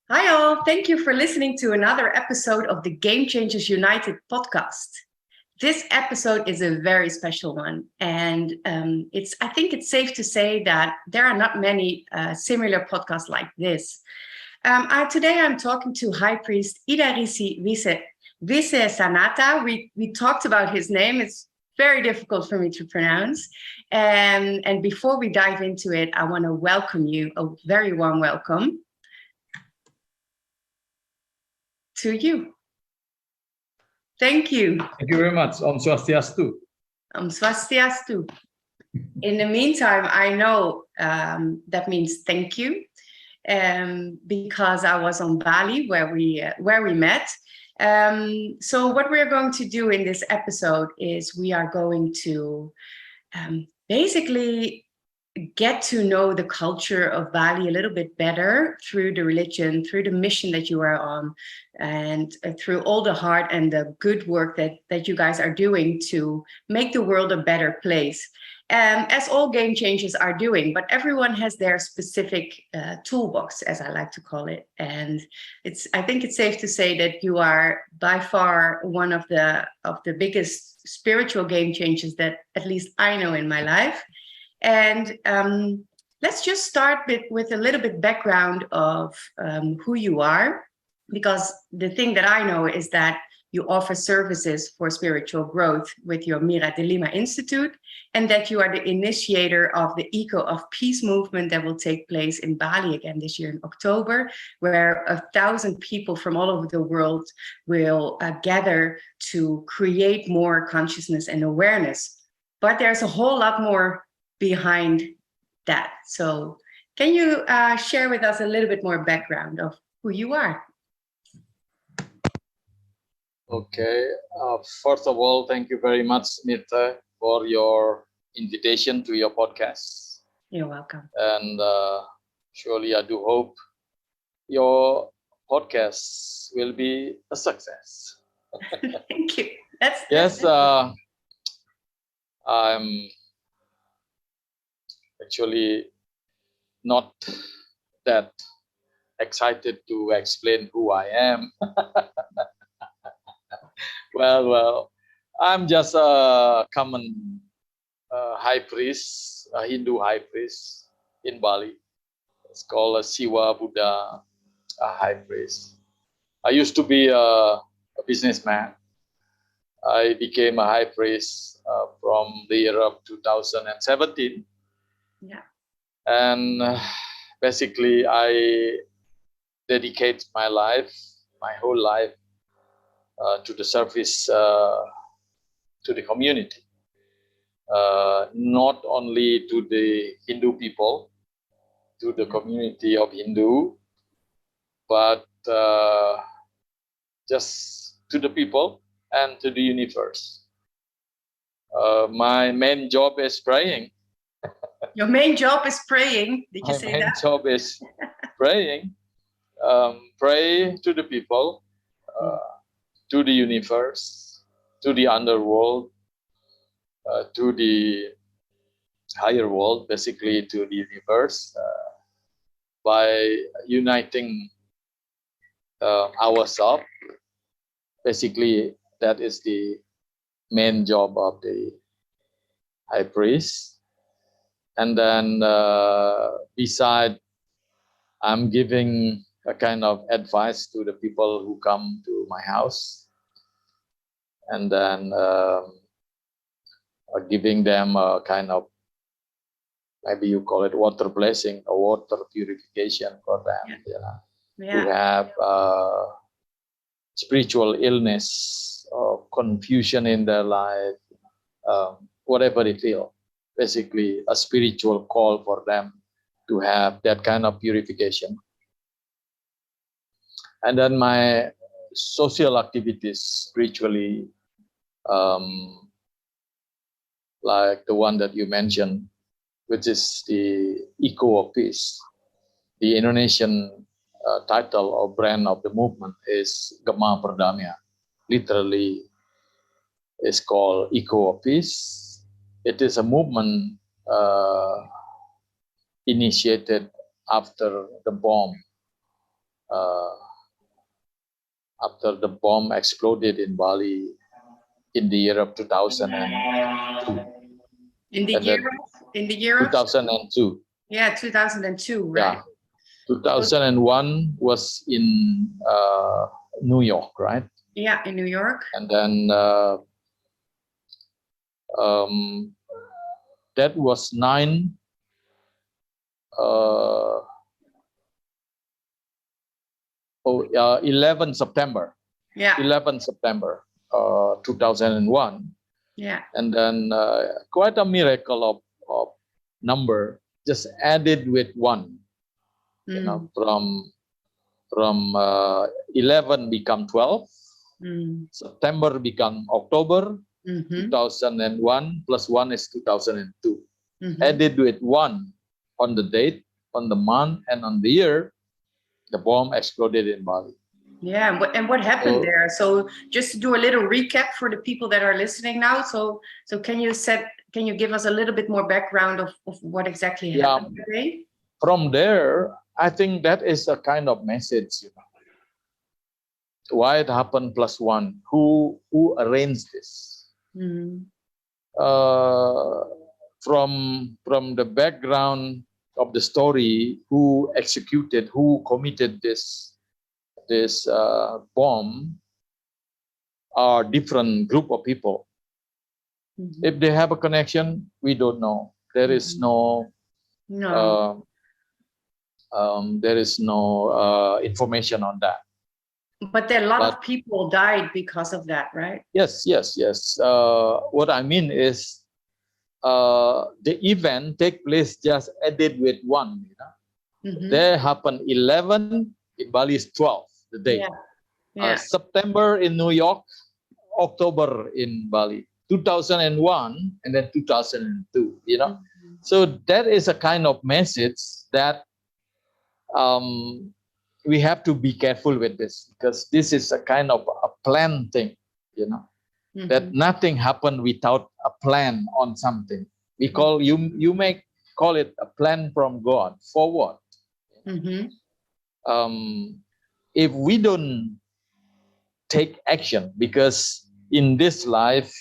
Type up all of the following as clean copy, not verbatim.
Hi all, thank you for listening to another episode of the GameChangers United podcast. This episode is a very special one, and I think it's safe to say that there are not many similar podcasts like this. Today I'm talking to High Priest Rsi Wisesanatha. We talked about his name. It's very difficult for me to pronounce. And before we dive into it, I want to welcome you, a very warm welcome to you. Thank you. Thank you very much. Om Swastiastu. Om Swastiastu. In the meantime, I know that means thank you, because I was on Bali where we met. So what we're going to do in this episode is we are going to basically get to know the culture of Bali a little bit better through the religion, through the mission that you are on, and through all the hard and the good work that you guys are doing to make the world a better place. As all game changers are doing, but everyone has their specific toolbox, as I like to call it. And I think it's safe to say that you are by far one of the biggest spiritual game changers that at least I know in my life. And let's just start with a little bit background of who you are, because the thing that I know is that you offer services for spiritual growth with your Mira de Lima Institute, and that you are the initiator of the Eco of Peace movement that will take place in Bali again this year in October, where 1,000 people from all over the world will gather to create more consciousness and awareness. But there's a whole lot more behind that. So can you share with us a little bit more background of who you are? Okay. First of all, thank you very much, Nita, for your invitation to your podcast. You're welcome. And surely I do hope your podcast will be a success. Thank you. Yes, I'm actually not that excited to explain who I am. Well, I'm just a common high priest, a Hindu high priest in Bali. It's called a Siwa Buddha high priest. I used to be a businessman. I became a high priest from the year of 2017. Yeah. And basically, I dedicate my whole life, to the service to the community, not only to the Hindu people, to the community of Hindu, but just to the people and to the universe. My main job is praying. Your main job is praying. Did you say that? My main job is praying. Pray to the people, to the universe, to the underworld, to the higher world, basically to the universe, by uniting ourselves. Basically, that is the main job of the high priest. And then beside, I'm giving a kind of advice to the people who come to my house, and then giving them a kind of, maybe you call it water blessing or water purification for them, who have spiritual illness or confusion in their life, whatever they feel. Basically, a spiritual call for them to have that kind of purification. And then my social activities spiritually, like the one that you mentioned, which is the Eco of Peace. The Indonesian title or brand of the movement is Gema Perdamaian. Literally, it's called Eco of Peace. It is a movement initiated after the bomb uh, after the bomb exploded in Bali in the year of 2002. In the And year then in the year of 2002. yeah, 2002, right? Yeah. 2001 was in New York, right? Yeah, in New York. And then that was 11 September. Yeah. 11 September 2001. Yeah. And then quite a miracle of number, just added with one, you know, from 11 become 12, September become October, 2001 plus 1 is 2002. Added with 1 on the date, on the month, and on the year, the bomb exploded in Bali. Yeah, and what happened there? So just to do a little recap for the people that are listening now. So can you give us a little bit more background of what exactly happened today? From there, I think that is a kind of message, you know. Why it happened plus 1? Who arranged this? From the background of the story, who executed, who committed this bomb, are different group of people. If they have a connection, we don't know. There is there is no information on that. But there are a lot of people died because of that, right? Yes. What I mean is, the event take place just added with 1. You know? There happened 11 in Bali is 12 the day. September in New York, October in Bali, 2001 and then 2002. You know, so that is a kind of message that we have to be careful with this, because this is a kind of a plan thing. You know, that nothing happened without a plan on something. We call you may call it a plan from God. For what? If we don't take action, because in this life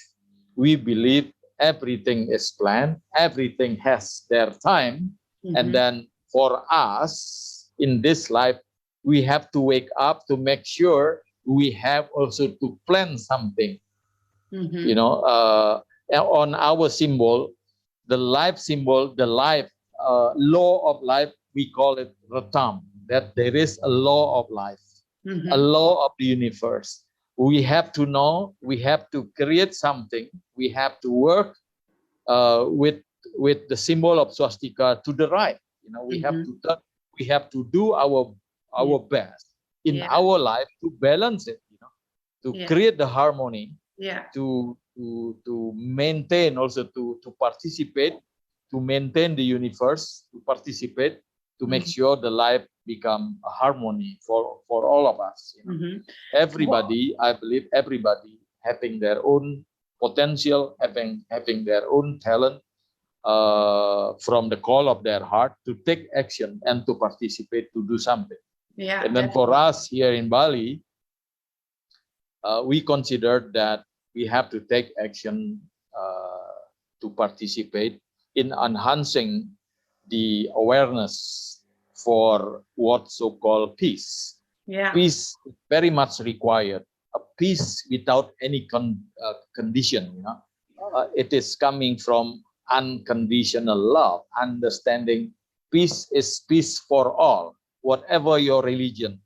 we believe everything is planned, everything has their time, and then for us in this life we have to wake up to make sure we have also to plan something. You know, on our symbol, the life symbol, the life law of life, we call it ratam, that there is a law of life, a law of the universe. We have to know, we have to create something, we have to work with the symbol of swastika to the right. You know, we have to do our best in our life to balance it, you know, to create the harmony, to maintain, also to participate, to maintain the universe, to participate, to make sure the life become a harmony for all of us. You know? Everybody, I believe, everybody having their own potential, having their own talent, from the call of their heart to take action and to participate, to do something. And then for us here in Bali, we consider that we have to take action to participate in enhancing the awareness for what so-called peace. Peace is very much required. A peace without any condition. You know, it is coming from unconditional love, understanding. Peace is peace for all, whatever your religion.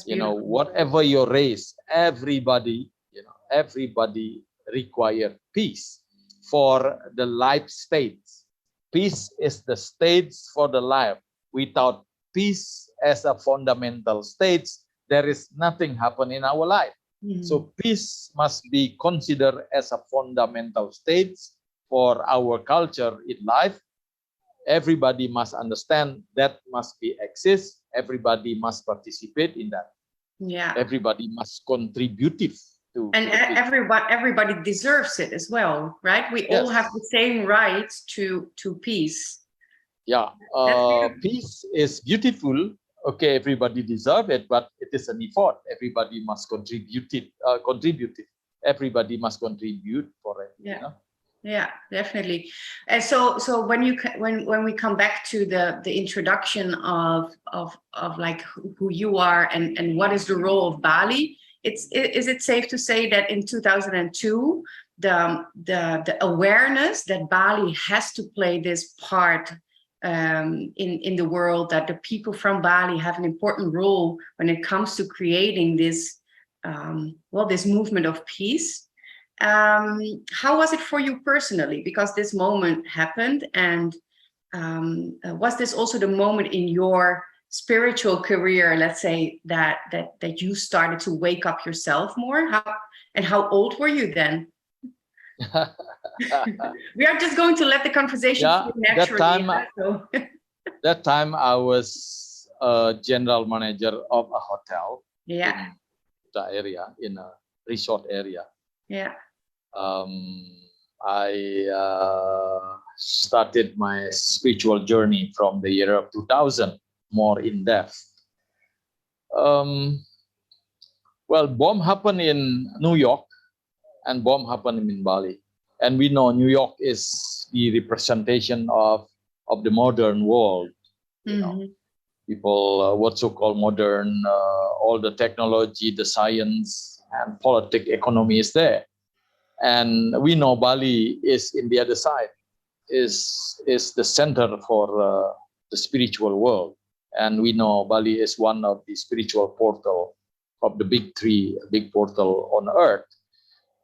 You know, whatever your race, everybody, you know, everybody require peace for the life states. Peace is the states for the life. Without peace as a fundamental state, there is nothing happen in our life. So peace must be considered as a fundamental state for our culture in life. Everybody must understand that must be exist. Everybody must participate in that. Everybody must contributive to. And everybody deserves it as well, right? We all have the same rights to peace. Peace is beautiful okay, everybody deserve it, but it is an effort. Everybody must contribute it. Everybody must contribute for it. Yeah. You know? Yeah, definitely. And so when we come back to the introduction of like who you are and what is the role of Bali, is it safe to say that in 2002 the awareness that Bali has to play this part in the world, that the people from Bali have an important role when it comes to creating this this movement of peace? How was it for you personally? Because this moment happened, and was this also the moment in your spiritual career, let's say, that you started to wake up yourself more? How old were you then? We are just going to let the conversation flow naturally. That time I was a general manager of a hotel. Yeah. In the area, in a resort area. Yeah. I started my spiritual journey from the year of 2000, more in depth. Well, bomb happened in New York and bomb happened in Bali. And we know New York is the representation of the modern world. You know, people, what so-called modern, all the technology, the science and politics, economy is there. And we know Bali is in the other side, is the center for the spiritual world. And we know Bali is one of the spiritual portal of the big three, big portal on earth.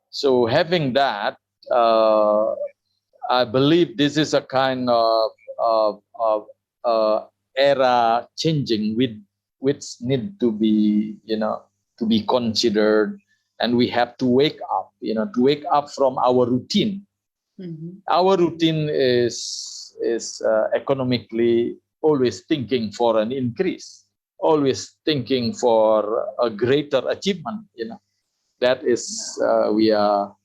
So having that, I believe this is a kind of era changing which need to be, to be considered. And we have to wake up, to wake up from our routine. Our routine is economically always thinking for an increase, always thinking for a greater achievement. That is we are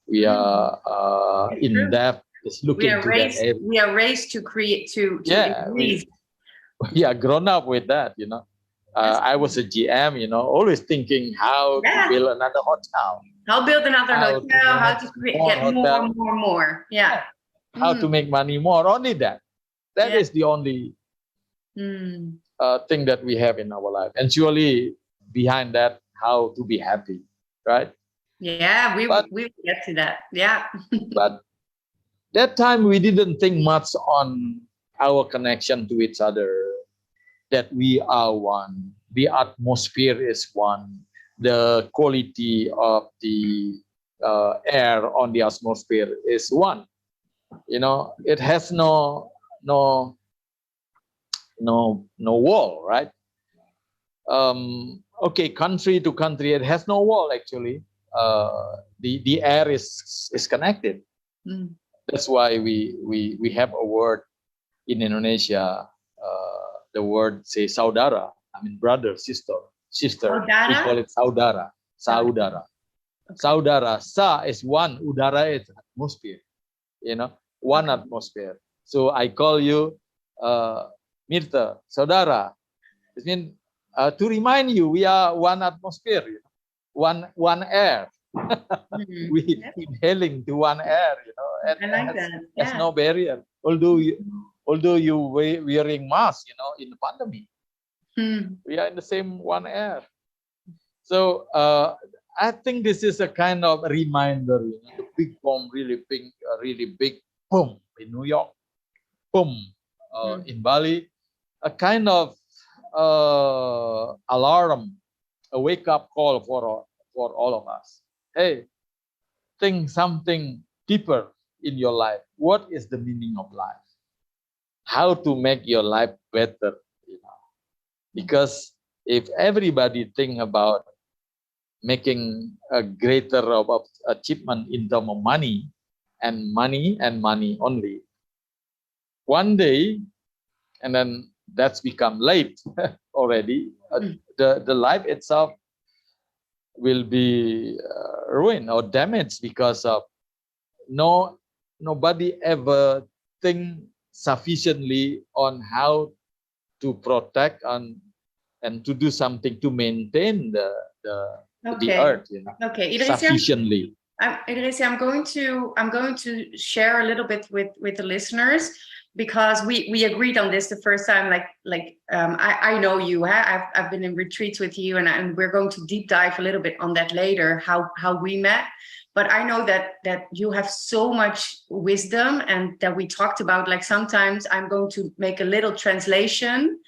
in depth is looking to that area. We are raised to create to increase. We are grown up with that. I was a GM, always thinking how to build another hotel. How build another hotel, how to get more. Yeah. How to make money more, only that. That is the only thing that we have in our life. And surely behind that, how to be happy, right? Yeah, we get to that. Yeah. But that time we didn't think much on our connection to each other, that we are one, the atmosphere is one, the quality of the air on the atmosphere is one. It has no wall, right? Okay, country to country, it has no wall actually. The air is connected. That's why we have a word in Indonesia. The word say saudara. I mean brother, sister. Saudara? We call it saudara. Saudara. Sa is one. Udara is atmosphere. One atmosphere. So I call you Mirta, saudara. It means to remind you we are one atmosphere. One air. We inhaling to one air. And I like that. There's no barrier. Although you wearing mask, in the pandemic, we are in the same one air. So I think this is a kind of reminder. The big bomb, really big boom in New York, boom in Bali, a kind of alarm, a wake up call for all of us. Hey, think something deeper in your life. What is the meaning of life? How to make your life better, because if everybody think about making a greater of achievement in terms of money and money only, one day, and then that's become late already, the life itself will be ruined or damaged because of nobody ever think sufficiently on how to protect and and to do something to maintain the Okay. earth, Okay. sufficiently. Idrisi, I'm going to share a little bit with the listeners, because we agreed on this the first time. I know you. I've been in retreats with you, and we're going to deep dive a little bit on that later. How we met. But I know that you have so much wisdom, and that we talked about. Like, sometimes I'm going to make a little translation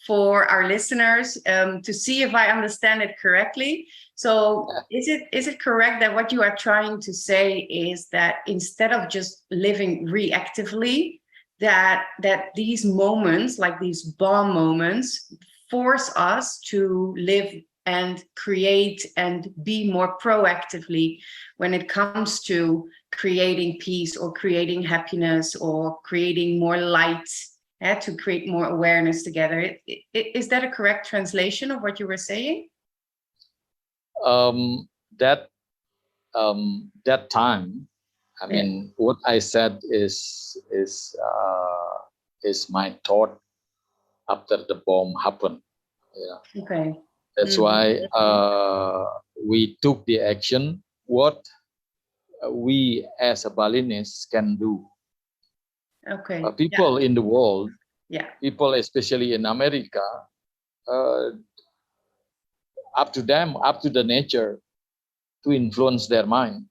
for our listeners, to see if I understand it correctly. So is it correct that what you are trying to say is that instead of just living reactively, that these moments, like these bomb moments, force us to live and create and be more proactively when it comes to creating peace or creating happiness or creating more light, to create more awareness together? Is that a correct translation of what you were saying? That time, I mean, what I said is my thought after the bomb happened. Okay. That's why we took the action. What we as a Balinese can do. Okay. People in the world, people especially in America, up to them, up to the nature, to influence their mind.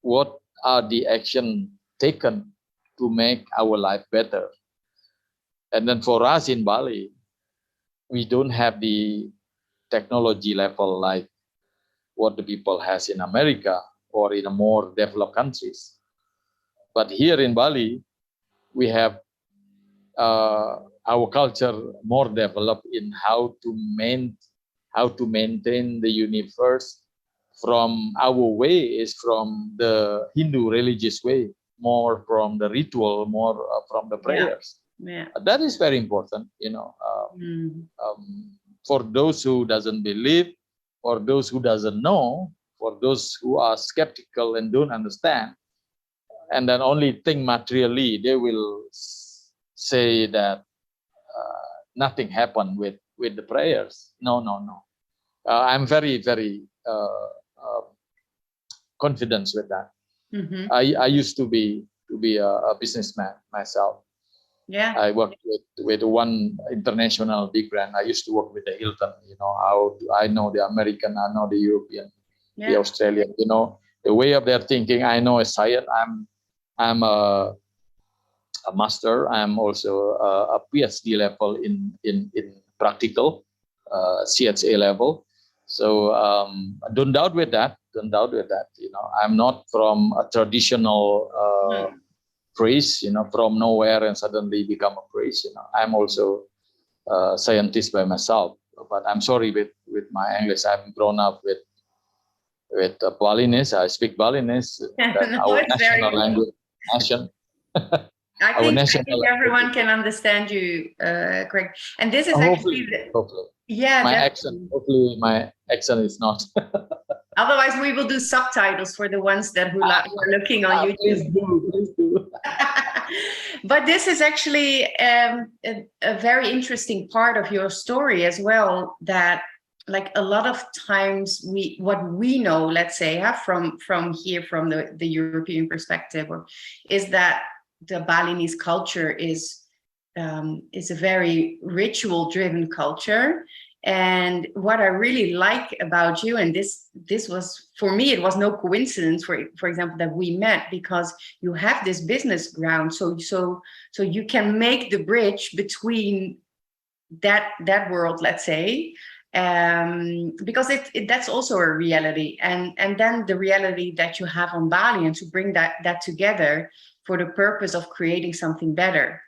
What are the action taken to make our life better? And then for us in Bali, we don't have the technology level like what the people has in America or in a more developed countries. But here in Bali, we have our culture more developed in how to maintain the universe. From our way is from the Hindu religious way, more from the ritual, more from the prayers. That is very important, for those who doesn't believe, for those who doesn't know, for those who are skeptical and don't understand, and then only think materially, they will say that nothing happened with the prayers. No. I'm very, very confident with that. I used to be a businessman myself. I worked with one international big brand. I used to work with the Hilton. I know the American, I know the European, the Australian. The way of their thinking. I know as science. I'm a master. I'm also a PhD level in practical, CHA level. So don't doubt with that. I'm not from a traditional priest, from nowhere and suddenly become a priest. I'm also a scientist by myself. But I'm sorry with my English. I've grown up with Balinese. I speak Balinese. Our national language. I think everyone can understand you, correct. And this is hopefully. My accent. Hopefully, my accent is not. Otherwise, we will do subtitles for the ones that who are looking on YouTube. Please do. But this is actually a very interesting part of your story as well. That, like, a lot of times what we know, let's say, from here, from the European perspective, is that the Balinese culture is a very ritual-driven culture. And what I really like about you, and this was, for me, it was no coincidence, for example, that we met, because you have this business ground, so you can make the bridge between that world, let's say, because that's also a reality, and then the reality that you have on Bali, and to bring that together for the purpose of creating something better.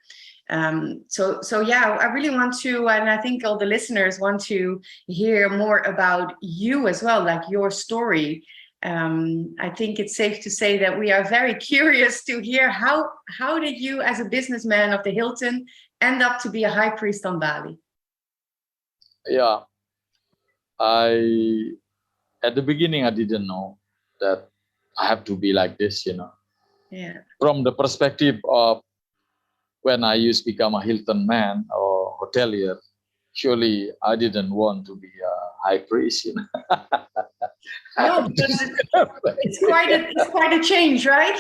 So yeah, I really want to, and I think all the listeners want to hear more about you as well, like your story. I think it's safe to say that we are very curious to hear how did you, as a businessman of the Hilton, end up to be a high priest on Bali? Yeah, at the beginning I didn't know that I have to be like this, Yeah. From the perspective of when I used to become a Hilton man or hotelier, surely I didn't want to be a high priest, you know. No, because it's quite a change, right?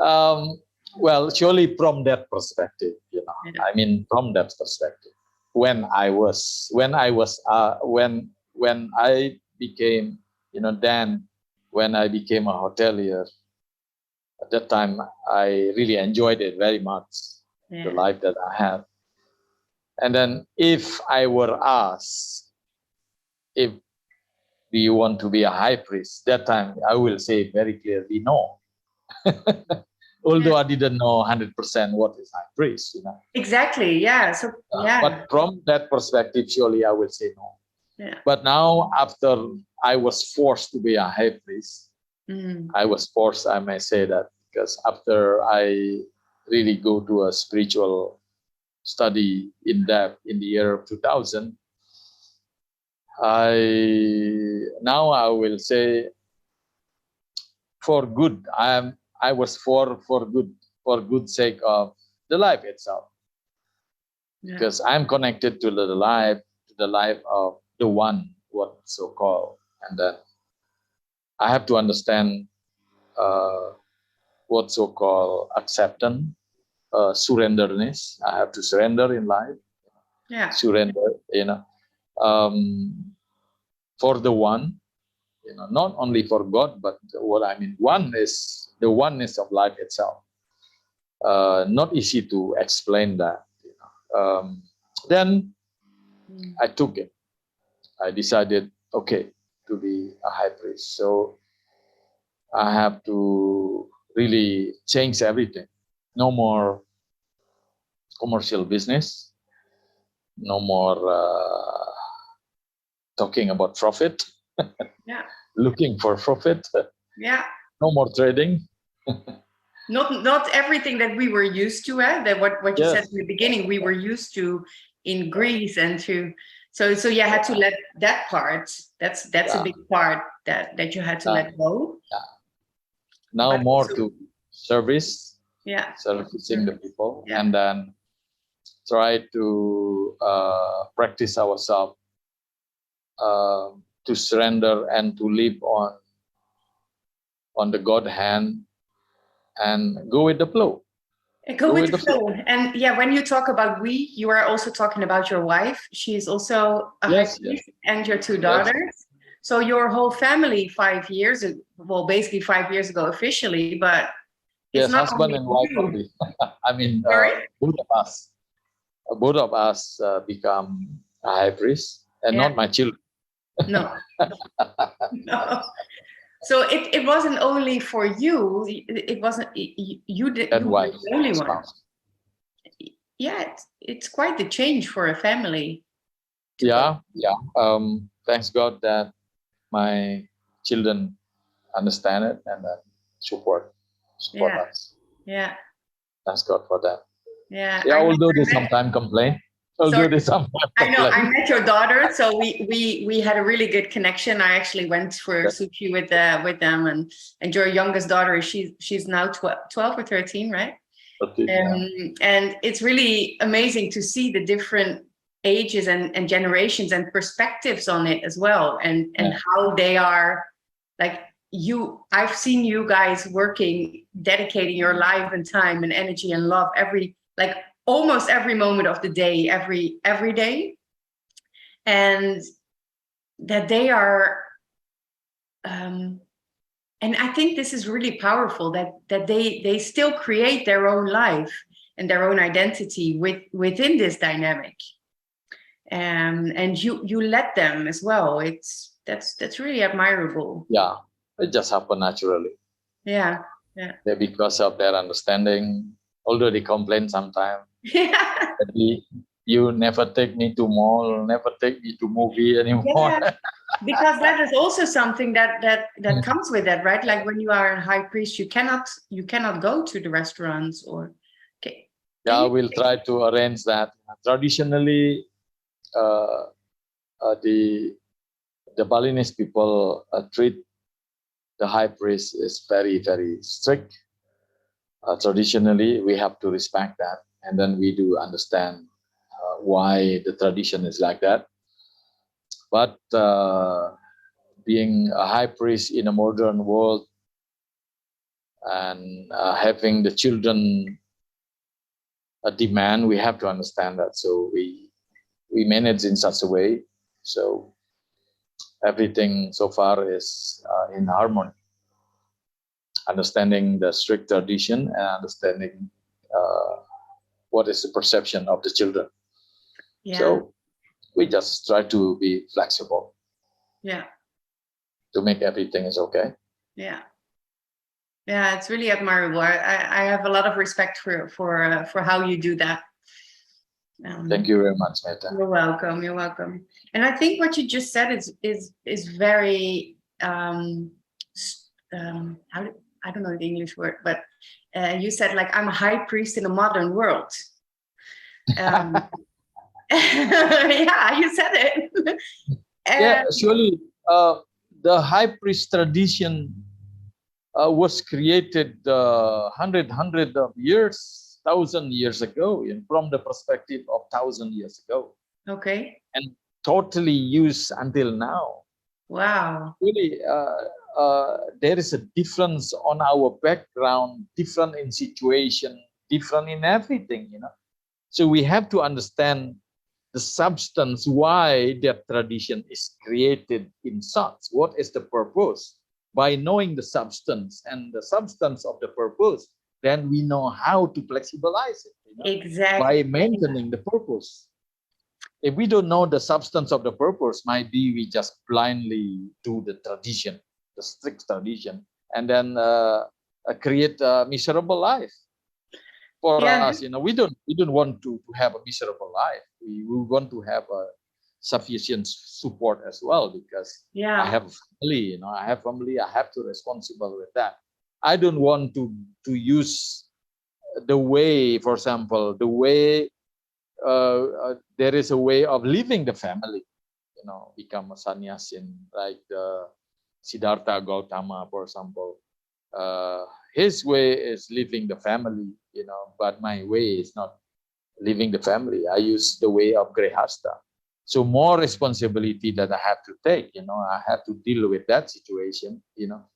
um, well, surely from that perspective, you know, Yeah. I mean, from that perspective, when I became, you know, then when I became a hotelier, at that time, I really enjoyed it very much, the Yeah. life that I had. And then if I were asked if do you want to be a high priest, that time I will say very clearly no. Although I didn't know 100% what is high priest, you know. Exactly. Yeah. So yeah. But from that perspective, surely I will say no. Yeah. But now, after I was forced to be a high priest, I was forced, I may say that, because after I really go to a spiritual study in depth in the year of 2000, I will say for good. I was for good sake of the life itself, because I'm connected to the life of the one, what so called, and then I have to understand what so called acceptance, surrenderness. I have to surrender in life. Yeah. Surrender, you know, for the one, you know, not only for God, but what I mean, one is the oneness of life itself. Not easy to explain that. You know. Then I took it. I decided, okay, to be a high priest. So I have to really change everything. No more commercial business. No more talking about profit. Yeah. Looking for profit. Yeah. No more trading. Not everything that we were used to, that what you said in the beginning, we were used to in Greece and to so you had to let that part, that's a big part that you had to let go. Now But more also, to service, servicing the people, and then try to practice ourselves to surrender and to live on the God hand and go with the flow. Go with the flow. And yeah, when you talk about we, you are also talking about your wife. She is also a high priest, and your two daughters. So your whole family 5 years, well, basically 5 years ago officially, but it's not husband and wife only. I mean, both of us become a high priest, and not my children. No. No. So it wasn't only for you. It wasn't you were the only one. Yeah, it's quite the change for a family. Yeah. Thanks God that my children understand it and support us. Yeah. Thanks God for that. Yeah. Although they sometimes complain. I know. I met your daughter, so we had a really good connection. I actually went for sushi with them, and your youngest daughter, she's now 12 or 13, right? And it's really amazing to see the different ages and generations and perspectives on it as well, and how they are like I've seen you guys working, dedicating your life and time and energy and love almost every moment of the day, every day, and that they are and I think this is really powerful that they still create their own life and their own identity within this dynamic, and you let them as well. That's really admirable. It just happened naturally. Yeah. Because of their understanding, although they complain sometimes. You never take me to mall, never take me to movie anymore. Because that is also something that comes with that, right? Like when you are a high priest, you cannot go to the restaurants or. Okay. We'll try to arrange that. Traditionally, the Balinese people treat the high priest is very, very strict. Traditionally, we have to respect that, and then we do understand why the tradition is like that. But being a high priest in a modern world and having the children a demand, we have to understand that. So we manage in such a way. So everything so far is in harmony. Understanding the strict tradition and understanding what is the perception of the children. Yeah. So we just try to be flexible. Yeah. To make everything is okay. Yeah. Yeah, it's really admirable. I have a lot of respect for how you do that. Thank you very much, Meta. You're welcome. You're welcome. And I think what you just said is very I don't know the English word, but you said like I'm a high priest in a modern world. Yeah, you said it. Yeah, surely the high priest tradition was created hundred of years, 1,000 years ago, from the perspective of 1,000 years ago. Okay. And totally used until now. Wow. Really, there is a difference on our background, different in situation, different in everything, So we have to understand the substance, why that tradition is created in such. What is the purpose? By knowing the substance and the substance of the purpose, then we know how to flexibilize it. Exactly. By maintaining the purpose. If we don't know the substance of the purpose, might be we just blindly do the tradition, the strict tradition, and then create a miserable life. For us, we don't want to have a miserable life. We want to have a sufficient support as well, because I have family, I have family, I have to responsible with that. I don't want to use the way, for example, the way there is a way of living the family, become a sannyasin, like Siddhartha Gautama, for example. His way is living the family, but my way is not living the family. I use the way of Grihastha. So more responsibility that I have to take, I have to deal with that situation,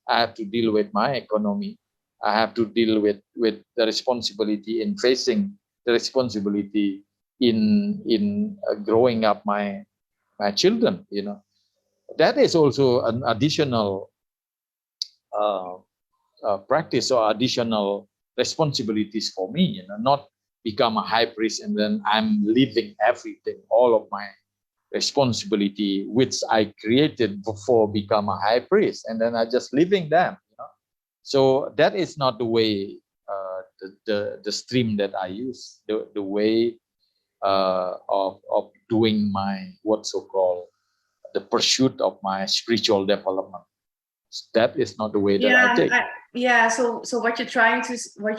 I have to deal with my economy. I have to deal with the responsibility in facing the responsibility in growing up my children, That is also an additional practice or additional responsibilities for me, not become a high priest and then I'm leaving everything, all of my responsibility which I created before become a high priest, and then I just leaving them. So that is not the way, the stream that I use, the way of doing my what so called the pursuit of my spiritual development. That is not the way that I take. So what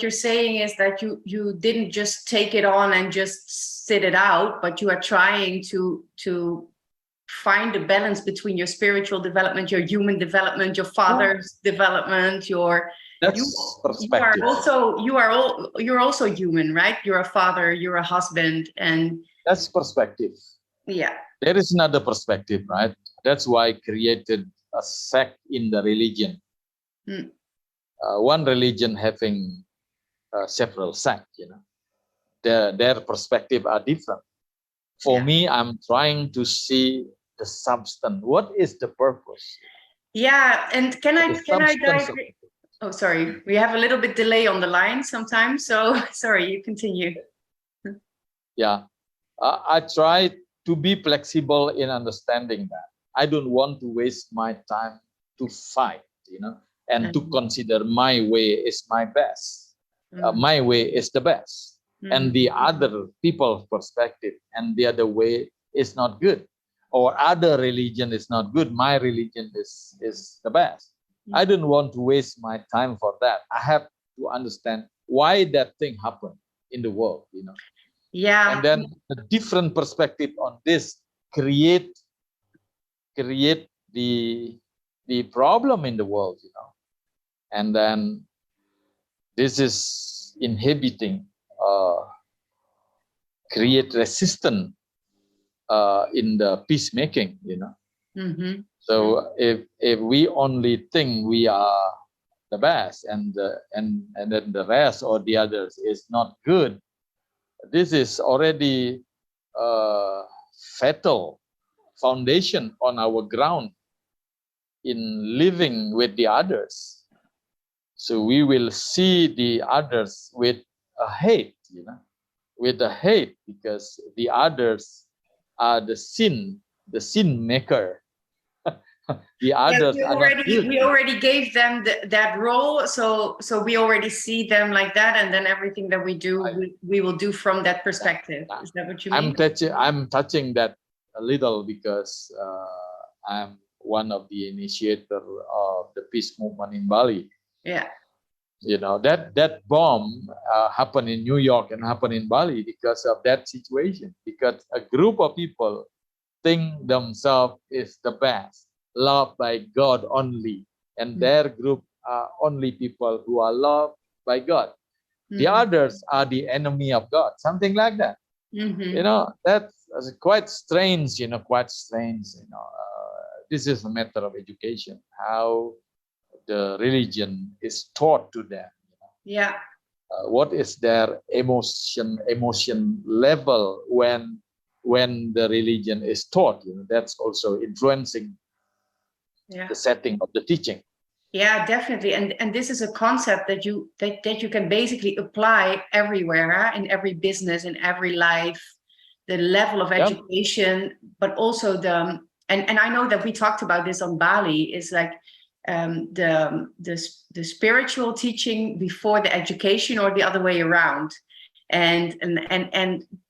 you're saying is that you didn't just take it on and just sit it out, but you are trying to find a balance between your spiritual development, your human development, your father's development, perspective. You're also human, right? You're a father, you're a husband, and that's perspective. Yeah. There is another perspective, right? That's why I created a sect in the religion. One religion having several sects, their perspective are different. For me, I'm trying to see the substance. What is the purpose? Yeah, and can I dive? Oh, sorry, we have a little bit delay on the line sometimes. So sorry, you continue. Yeah, I try to be flexible in understanding that. I don't want to waste my time to fight, and to consider my way is my best. My way is the best. And the other people's perspective and the other way is not good. Or other religion is not good. My religion is the best. I don't want to waste my time for that. I have to understand why that thing happened in the world, Yeah. And then a different perspective on this create the problem in the world, And then this is inhibiting create resistance in the peacemaking, Mm-hmm. So if we only think we are the best and then the rest or the others is not good, this is already a fatal foundation on our ground in living with the others. So we will see the others with a hate, with a hate, because the others are the sin maker. The Yeah, others are not good. we already gave them that role, so we already see them like that, and then everything that we do, we will do from that perspective. Is that what you mean? I'm touching that a little because I'm one of the initiator of the peace movement in Bali. Yeah. That bomb happened in New York and happened in Bali because of that situation, because a group of people think themselves is the best, loved by God only, and their group are only people who are loved by God. The others are the enemy of God, something like that. That's quite strange. This is a matter of education, how the religion is taught to them. Yeah. What is their emotion level when the religion is taught? That's also influencing the setting of the teaching. Yeah, definitely. And this is a concept that you can basically apply everywhere, in every business, in every life, the level of education, but also and I know that we talked about this on Bali, is like the spiritual teaching before the education, or the other way around. And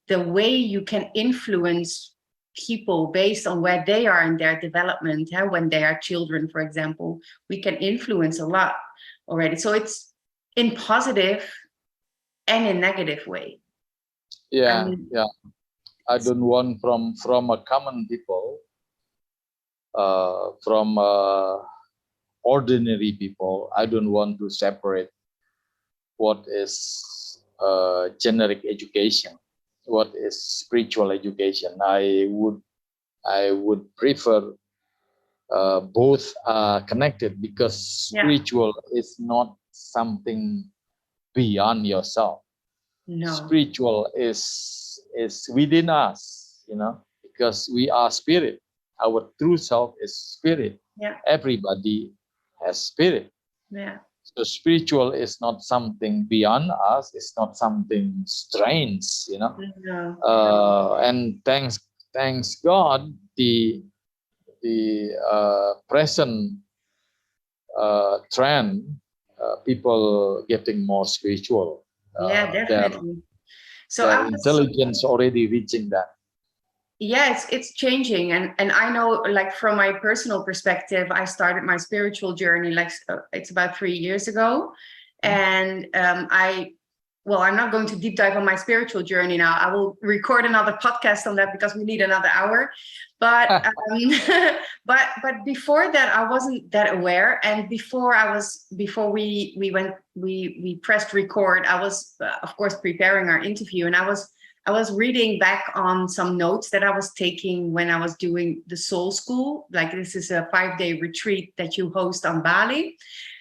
the way you can influence people based on where they are in their development, when they are children, for example, we can influence a lot already. So it's in positive and in negative way. I don't want from a common people, from ordinary people, I don't want to separate what is generic education, what is spiritual education. I would prefer both are connected, because spiritual is not something beyond yourself. No. Spiritual is within us, because we are spirit. Our true self is spirit. Everybody has spirit. So spiritual is not something beyond us. It's not something strange, and thanks God, the present trend, people getting more spiritual. Definitely. So their intelligence already reaching that. Yeah, it's changing, and I know, like, from my personal perspective, I started my spiritual journey it's about 3 years ago, and I'm not going to deep dive on my spiritual journey now. I will record another podcast on that because we need another hour. But but before that, I wasn't that aware, and before we pressed record, I was of course preparing our interview, and I was reading back on some notes that I was taking when I was doing the Soul School. Like, this is a 5-day retreat that you host on Bali.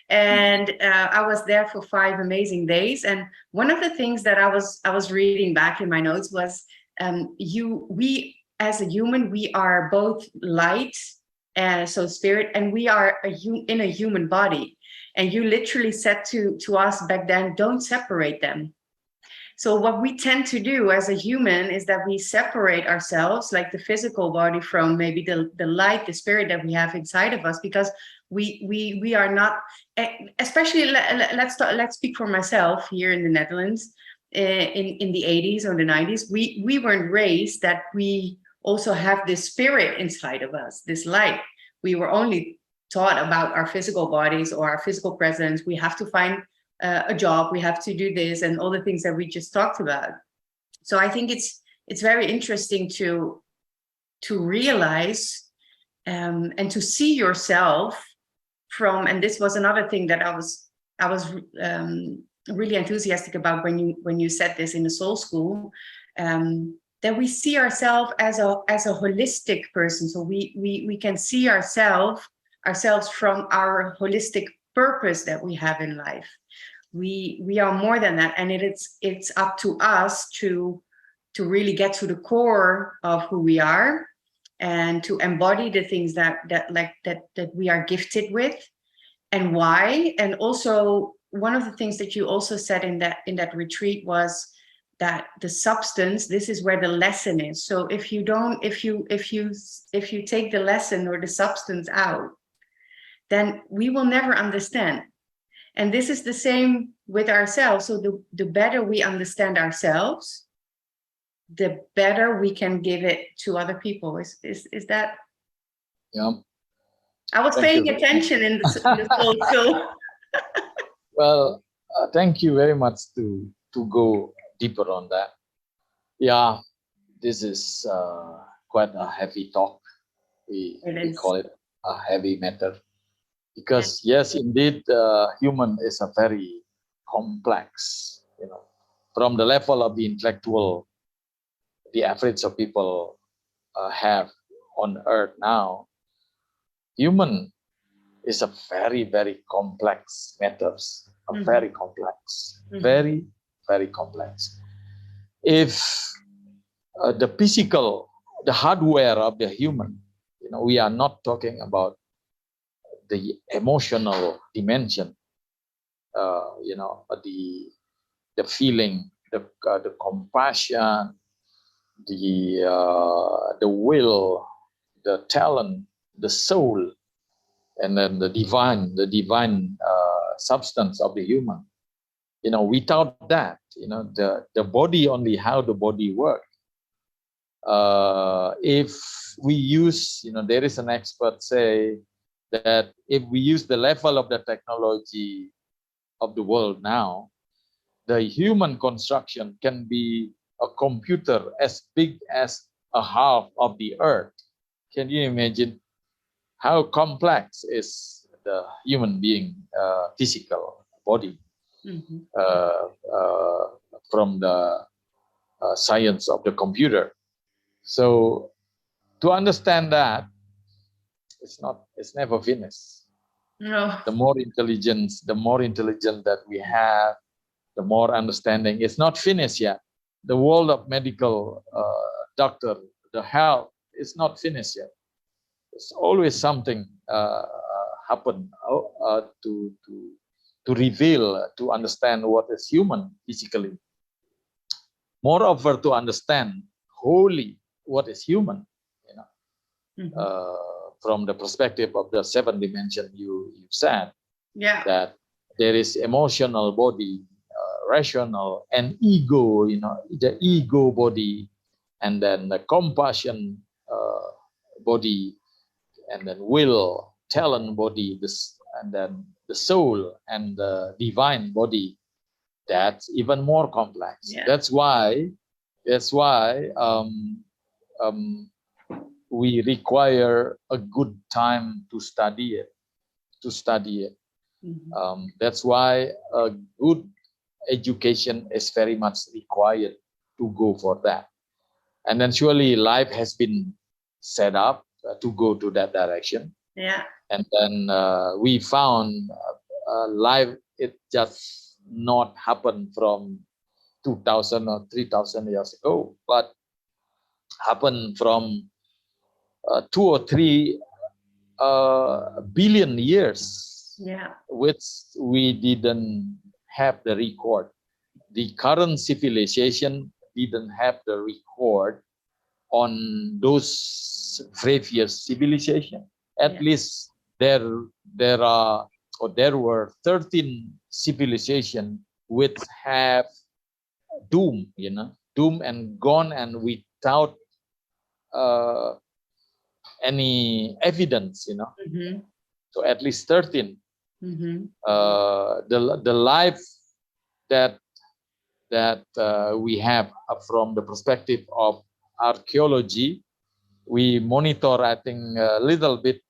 And I was there for 5 amazing days. And one of the things that I was reading back in my notes was, we as a human, we are both light, so spirit, and we are in a human body. And you literally said to us back then, don't separate them. So what we tend to do as a human is that we separate ourselves, like the physical body, from maybe the light, the spirit that we have inside of us, because we are not, especially let's speak for myself here in the Netherlands, in the 80s or the 90s, we weren't raised that we also have this spirit inside of us, this light. We were only taught about our physical bodies or our physical presence. We have to find a job, we have to do this, and all the things that we just talked about. So I think it's very interesting to realize and to see yourself from, and this was another thing that I was really enthusiastic about when you said this in the Soul School, that we see ourselves as a holistic person. So we can see ourselves from our holistic purpose that we have in life. We are more than that, and it's up to us to really get to the core of who we are and to embody the things that we are gifted with and why. And also, one of the things that you also said in that retreat was that the substance, this is where the lesson is. So if you take the lesson or the substance out, then we will never understand. And this is the same with ourselves. So the better we understand ourselves, the better we can give it to other people. Is that? Yeah. I was paying attention in the soul. So. Well, thank you very much to go deeper on that. Yeah, this is quite a heavy talk. We call it a heavy matter. Because yes, indeed, human is a very complex, from the level of the intellectual, the average of people have on earth now. Human is a very, very complex matters, very complex, very, very complex. If the physical, the hardware of the human, we are not talking about the emotional dimension, the feeling, the compassion, the will, the talent, the soul, and then the divine substance of the human. Without that, the body, only how the body works. If we use, there is an expert say that if we use the level of the technology of the world now, the human construction can be a computer as big as a half of the earth. Can you imagine how complex is the human being physical body from the science of the computer? So to understand that, it's never finished. No. The more intelligent that we have, the more understanding. It's not finished yet. The world of medical doctor, the health, is not finished yet. There's always something happen to reveal, to understand what is human physically. Moreover, to understand wholly what is human, from the perspective of the 7 dimension you said, that there is emotional body, rational, and ego, the ego body, and then the compassion body, and then will, talent body, and then the soul and the divine body. That's even more complex. That's why we require a good time to study it. That's why a good education is very much required to go for that. And then surely life has been set up to go to that direction. And then we found life, it just not happened from 2,000 or 3,000 years ago, but happened from 2 or 3 billion years, which we didn't have the record. The current civilization didn't have the record on those previous civilization. At least there were 13 civilizations which have doom and gone, and without any evidence, So at least 13. The life that we have from the perspective of archaeology, we monitor, I think, a little bit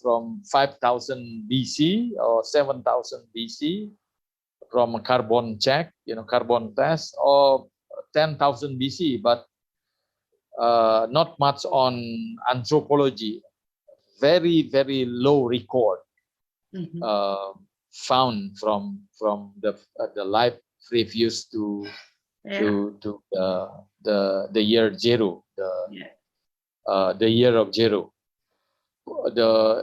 from 5,000 BC or 7,000 BC from a carbon check, carbon test, or 10,000 BC, but not much on anthropology. Very, very low record found from the life previous to the year zero, the year of zero. The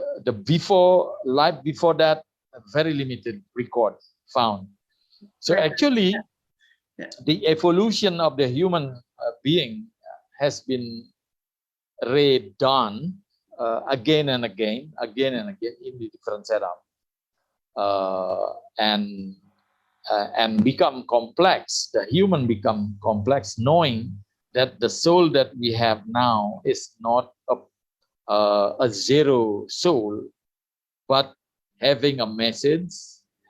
life before that, very limited record found. So actually, the evolution of the human being has been redone again and again in the different setup, and become complex. The human become complex, knowing that the soul that we have now is not a zero soul, but having a message,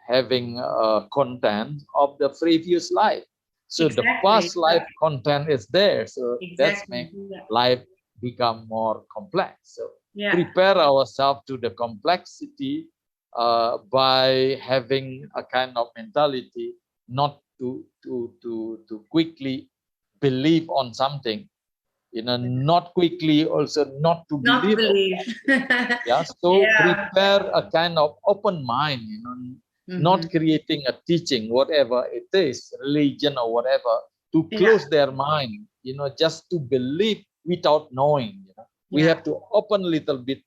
having a content of the previous life. So the past life content is there. So that's make life become more complex. So prepare ourselves to the complexity by having a kind of mentality, not to quickly believe on something, not quickly also not to believe. So prepare a kind of open mind, not creating a teaching, whatever it is, religion or whatever, to close their mind, just to believe without knowing. We have to open a little bit,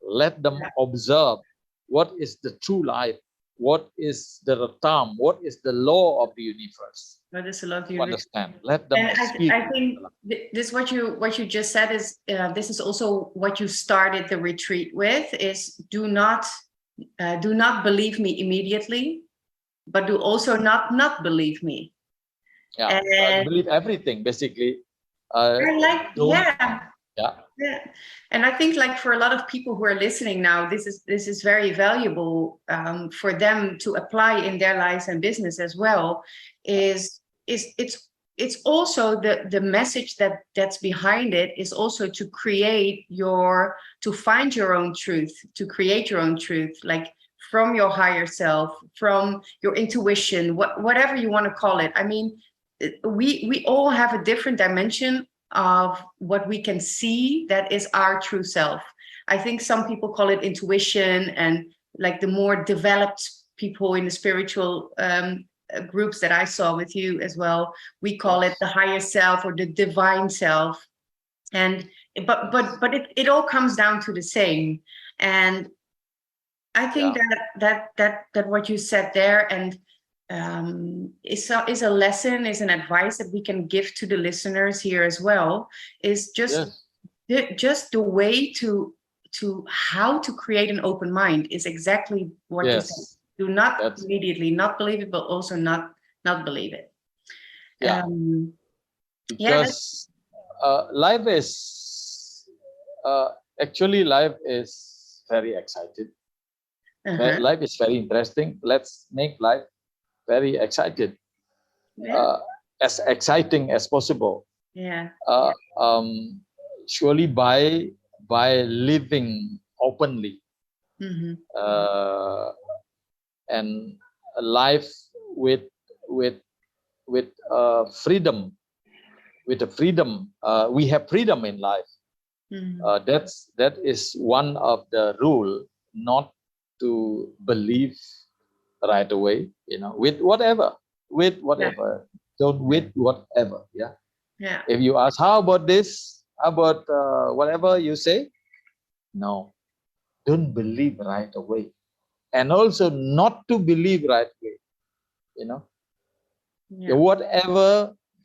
let them observe what is the true life, what is the term, what is the law of the universe. What is the law of the universe? Understand. Let them speak. I think this what you just said is this is also what you started the retreat with, is do not believe me immediately, but do also not believe me. And believe everything basically. And I think, like, for a lot of people who are listening now, this is very valuable for them to apply in their lives and business as well. It's also the message that's behind it is also to find your own truth, to create your own truth, like from your higher self, from your intuition, whatever you want to call it. I mean, we all have a different dimension of what we can see that is our true self. I think some people call it intuition, and like the more developed people in the spiritual groups that I saw with you as well, we call it the higher self or the divine self. And but it all comes down to the same. And I think that what you said there, and is a lesson, is an advice that we can give to the listeners here as well, is just the way to how to create an open mind is exactly what you said. Do not immediately not believe it, but also not believe it. Because life is actually life is very exciting. Life is very interesting. Let's make life very excited, as exciting as possible. Surely by living openly, and a life with freedom. With the freedom, we have freedom in life. That is one of the rule, not to believe right away, with whatever. Don't with whatever. If you ask, how about this? How about whatever you say? No, don't believe right away, and also not to believe right away.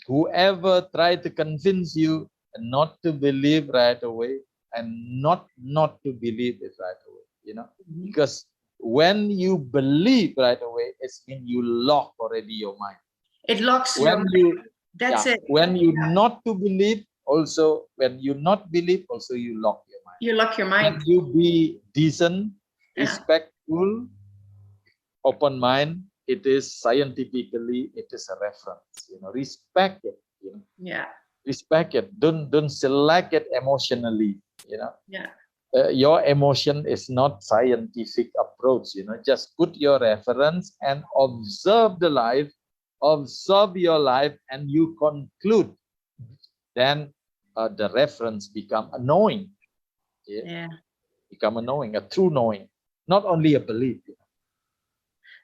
Whoever try to convince you not to believe right away, and not to believe it right away. Because when you believe right away, it's mean you lock already your mind. It locks when you. That's it. When you not to believe, also when you not believe, also you lock your mind. You lock your mind. When you be decent, respectful, open mind, it is scientifically, it is a reference. Respect it. Respect it. Don't select it emotionally. Your emotion is not scientific approach. Just put your reference and observe the life observe your life, and you conclude, then the reference become a knowing. Yeah. Become a knowing, a true knowing, not only a belief.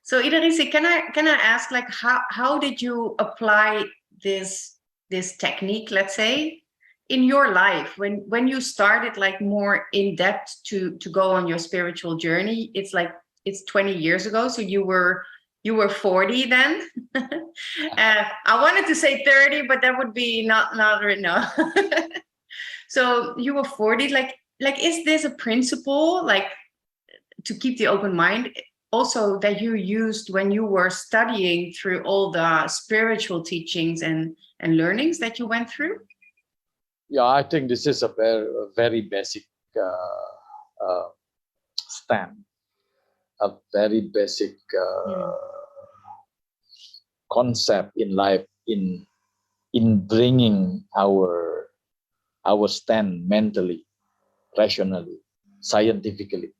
So Rsi, can I ask, like, how did you apply this technique, let's say, in your life when you started like more in depth to go on your spiritual journey? It's 20 years ago, so you were 40 then. I wanted to say 30, but that would be not right now. So you were 40. Like is this a principle, like, to keep the open mind, also that you used when you were studying through all the spiritual teachings and learnings that you went through? Yeah, I think this is a very basic stand, a very basic concept in life, in bringing our stand mentally, rationally, scientifically.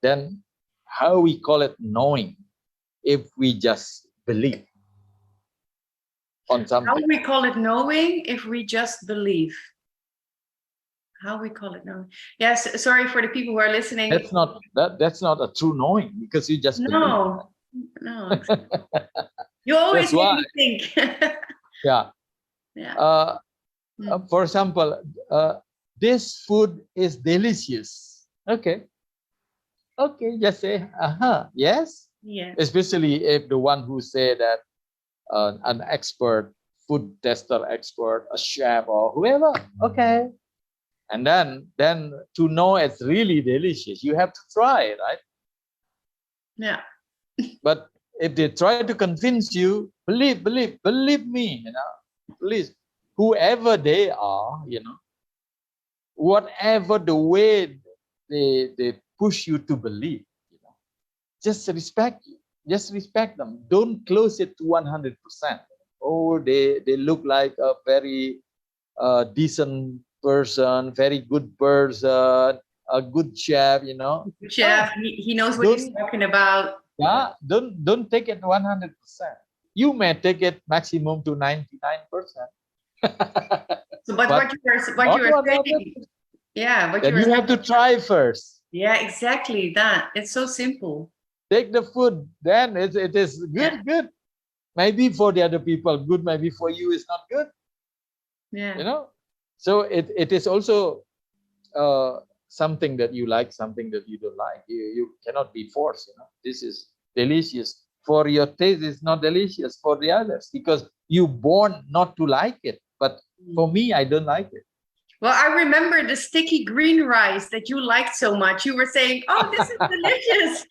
Then how we call it knowing if we just believe on something? How we call it knowing if we just believe? How we call it knowing? Yes, sorry for the people who are listening. That's not a true knowing, because you just believe. No. You always make me think. Yeah. For example, this food is delicious. Okay, just say, yes. Yeah. Especially if the one who say that, an expert, food tester expert, a chef or whoever, okay. And then to know it's really delicious, you have to try, right? Yeah. But if they try to convince you, believe me, please, whoever they are, whatever the way they push you to believe, just respect them. Don't close it to 100%. Oh, they look like a very decent person, very good person, a good chef, Chef, he knows what he's talking about. Yeah, don't take it 100%. You may take it maximum to 99%. So, but what you were saying, yeah, but you have to try first. Yeah, exactly that. It's so simple. Take the food, then it is good. Maybe for the other people good, maybe for you it's not good. Yeah. So it is also something that you like, something that you don't like. You cannot be forced. This is delicious for your taste, is not delicious for the others, because you born not to like it. But for me, I don't like it. Well, I remember the sticky green rice that you liked so much. You were saying, "Oh, this is delicious."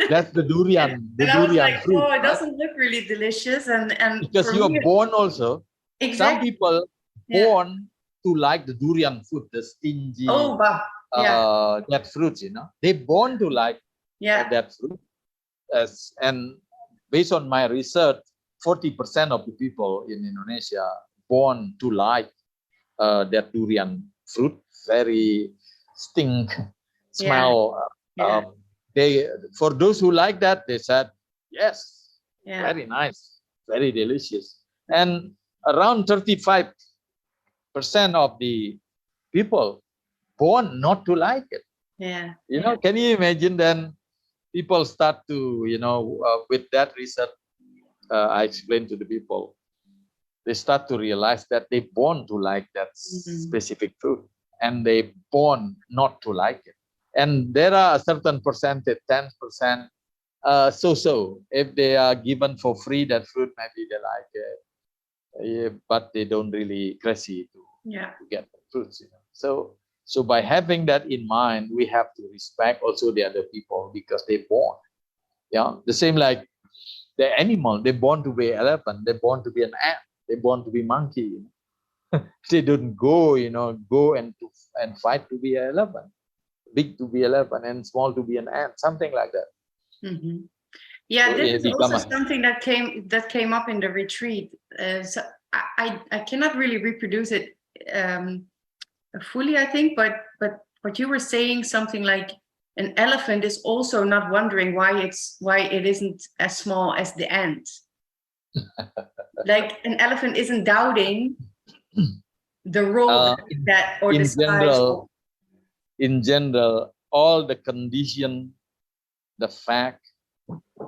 That's the durian. And I was like, fruit, "Oh, it doesn't look really delicious." And because you are born also. Exactly. Some people born to like the durian fruit, the stingy. That fruit, they born to like that fruit. And based on my research, 40% of the people in Indonesia born to like that durian fruit, very stink smell. They, for those who like that, they said yes, very nice, very delicious. And around 35% of the people born not to like it. Can you imagine? Then people start to, with that research, I explained to the people, they start to realize that they born to like that specific fruit, and they born not to like it. And there are a certain percentage, 10%, so if they are given for free that fruit, maybe they like it, but they don't really crazy to get the fruits. So by having that in mind, we have to respect also the other people, because they born. The same like the animal, they born to be elephant, they born to be an ant, they born to be monkey. They don't go and fight to be an elephant, big to be an elephant and small to be an ant, something like that. Yeah, so this is also something that came up in the retreat. So I cannot really reproduce it fully, I think, but what you were saying, something like an elephant is also not wondering why it isn't as small as the ant. Like an elephant isn't doubting the role that or the size of. In general, all the condition, the fact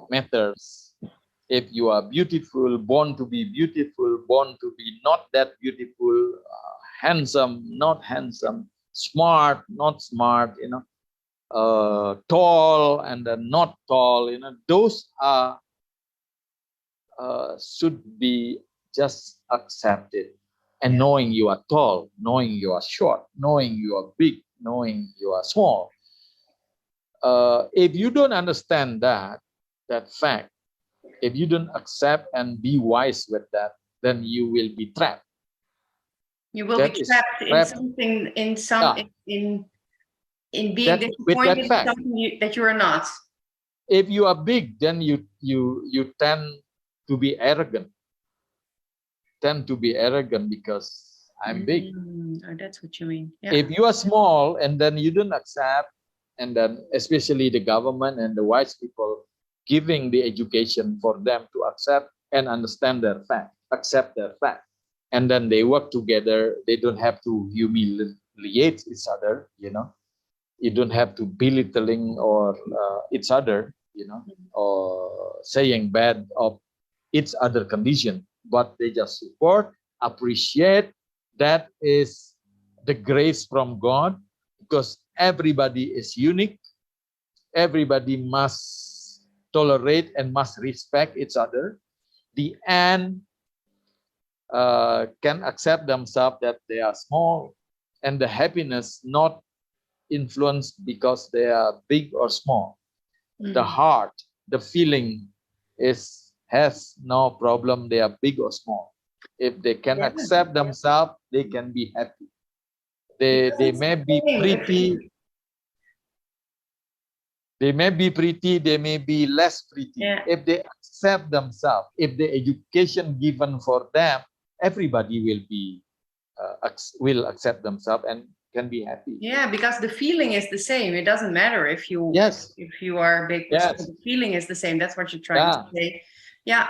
matters. If you are beautiful, born to be beautiful, born to be not that beautiful, handsome, not handsome, smart, not smart, tall and not tall, those are should be just accepted. And knowing you are tall, knowing you are short, knowing you are big, knowing you are small. If you don't understand that fact, if you don't accept and be wise with that, then you will be trapped. You will be trapped in something, in being disappointed in something that you are not. If you are big, then you tend to be arrogant. Because I'm big. Oh, that's what you mean. Yeah. If you are small and then you don't accept, and then especially the government and the wise people giving the education for them to accept and understand their fact, accept their fact, and then they work together. They don't have to humiliate each other, You don't have to belittling or each other, or saying bad of each other condition, but they just support, appreciate. That is the grace from God, because everybody is unique. Everybody must tolerate and must respect each other. The ant can accept themselves that they are small, and the happiness not influenced because they are big or small. The heart, the feeling has no problem. They are big or small. If they can accept themselves, they can be happy. They may be pretty. They may be pretty. They may be less pretty. Yeah. If they accept themselves, if the education given for them, everybody will accept themselves and can be happy. Yeah, because the feeling is the same. It doesn't matter if you are big. Yes. The feeling is the same. That's what you're trying to say. Yeah.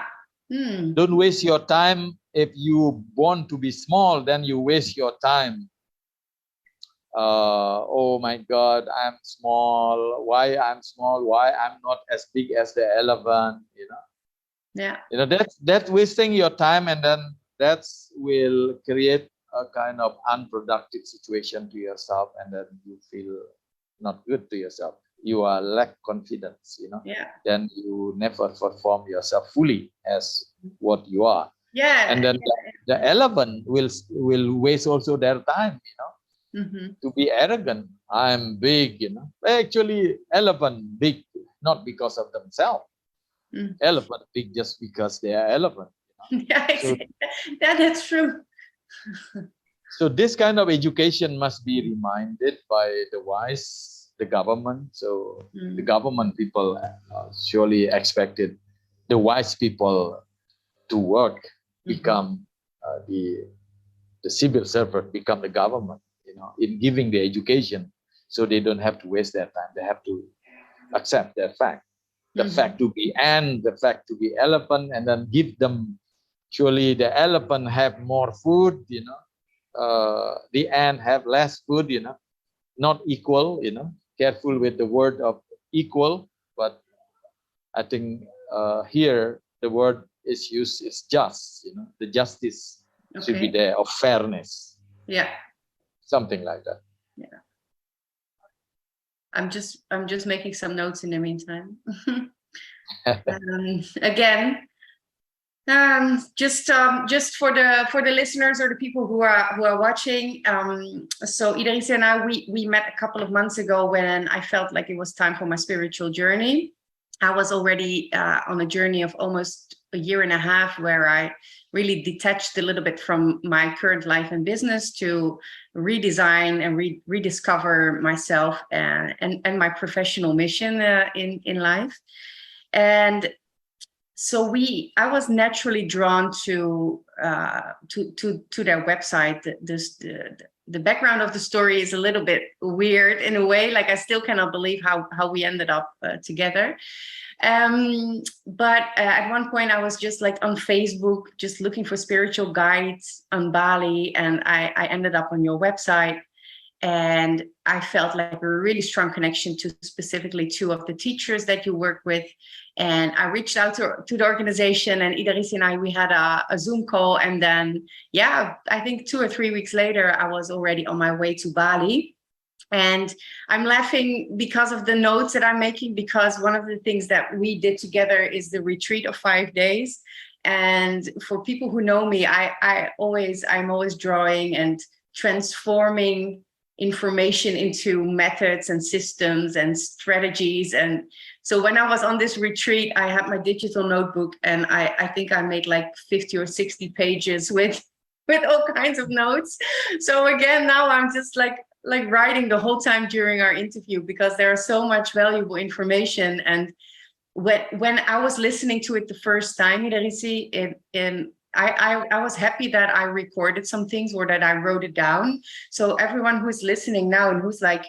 Don't waste your time. If you want to be small, then you waste your time. Oh my God, I'm small. Why I'm small? Why I'm not as big as the elephant? Yeah. That's wasting your time, and then that will create a kind of unproductive situation to yourself, and then you feel not good to yourself. You are lack confidence, Yeah. Then you never perform yourself fully as what you are. Yeah. And then the elephant will waste also their time, to be arrogant. I'm big, Actually, elephant big not because of themselves. Elephant big just because they are elephant. Yeah, exactly. That's true. So this kind of education must be reminded by the wise, the government. So the government people surely expected the wise people to work, become the civil servant, become the government, in giving the education, so they don't have to waste their time. They have to accept that fact, the fact to be ant, the fact to be elephant, and then give them. Surely the elephant have more food, the ant have less food, not equal, Careful with the word of equal, but I think here the word is used is just, the justice should be there, of fairness. Yeah. Something like that. Yeah. I'm just making some notes in the meantime. Again, just for the listeners or the people who are watching. So Idris and I, we met a couple of months ago when I felt like it was time for my spiritual journey. I was already on a journey of almost a year and a half where I really detached a little bit from my current life and business to redesign and rediscover myself and my professional mission in life. And so I was naturally drawn to their website, the background of the story is a little bit weird in a way. Like I still cannot believe how we ended up together. But at one point I was just like on Facebook, just looking for spiritual guides on Bali. And I ended up on your website. And I felt like a really strong connection to specifically two of the teachers that you work with. And I reached out to the organization, and Rsi and I, we had a Zoom call. And then, yeah, I think 2 or 3 weeks later, I was already on my way to Bali. And I'm laughing because of the notes that I'm making, because one of the things that we did together is the retreat of 5 days. And for people who know me, I'm always drawing and transforming information into methods and systems and strategies. And so when I was on this retreat, I had my digital notebook, and I think I made like 50 or 60 pages with all kinds of notes. So again, now I'm just like writing the whole time during our interview, because there is so much valuable information. And when I was listening to it the first time, Rsi, I was happy that I recorded some things, or that I wrote it down. So everyone who's listening now and who's like,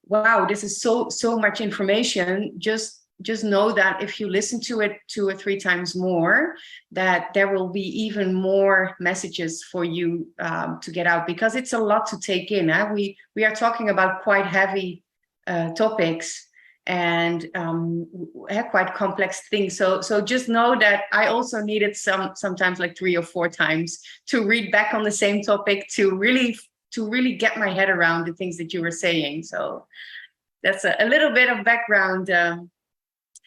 wow, this is so much information, just know that if you listen to it 2 or 3 times more, that there will be even more messages for you to get out, because it's a lot to take in. We are talking about quite heavy topics, and quite complex things. So just know that I also needed sometimes like 3 or 4 times to read back on the same topic to really get my head around the things that you were saying. So that's a little bit of background, of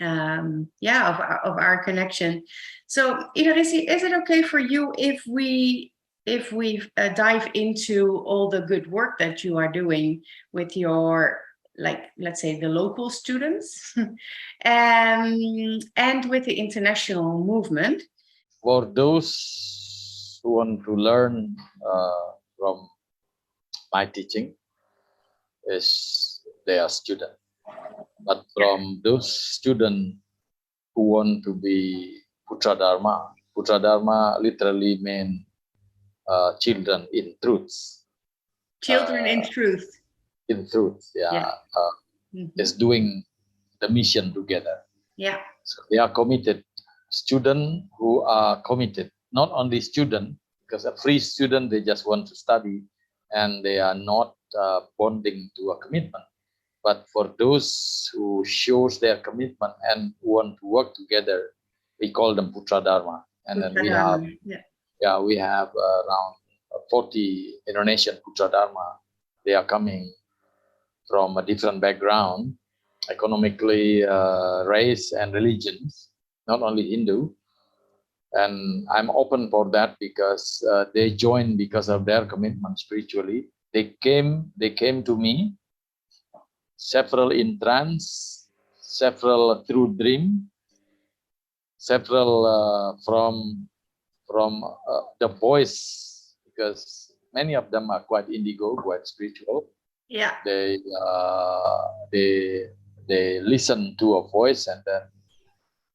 our connection. So Rsi, is it okay for you if we dive into all the good work that you are doing with your, like, let's say, the local students and with the international movement? For those who want to learn from my teaching, is they are students. But from those students who want to be Putra Dharma literally means children in truth. Children in truth. In truth, yeah. Is doing the mission together. Yeah. So they are committed. Students who are committed, not only student, because a free student, they just want to study and they are not bonding to a commitment. But for those who shows their commitment and want to work together, we call them Putra Dharma. And then we have, we have around 40 Indonesian Putra Dharma. They are coming from a different background, economically, race and religions, not only Hindu. And I'm open for that, because they join because of their commitment spiritually. They came to me, several in trance, several through dream, several from the voice, because many of them are quite indigo, quite spiritual. Yeah. They listen to a voice, and then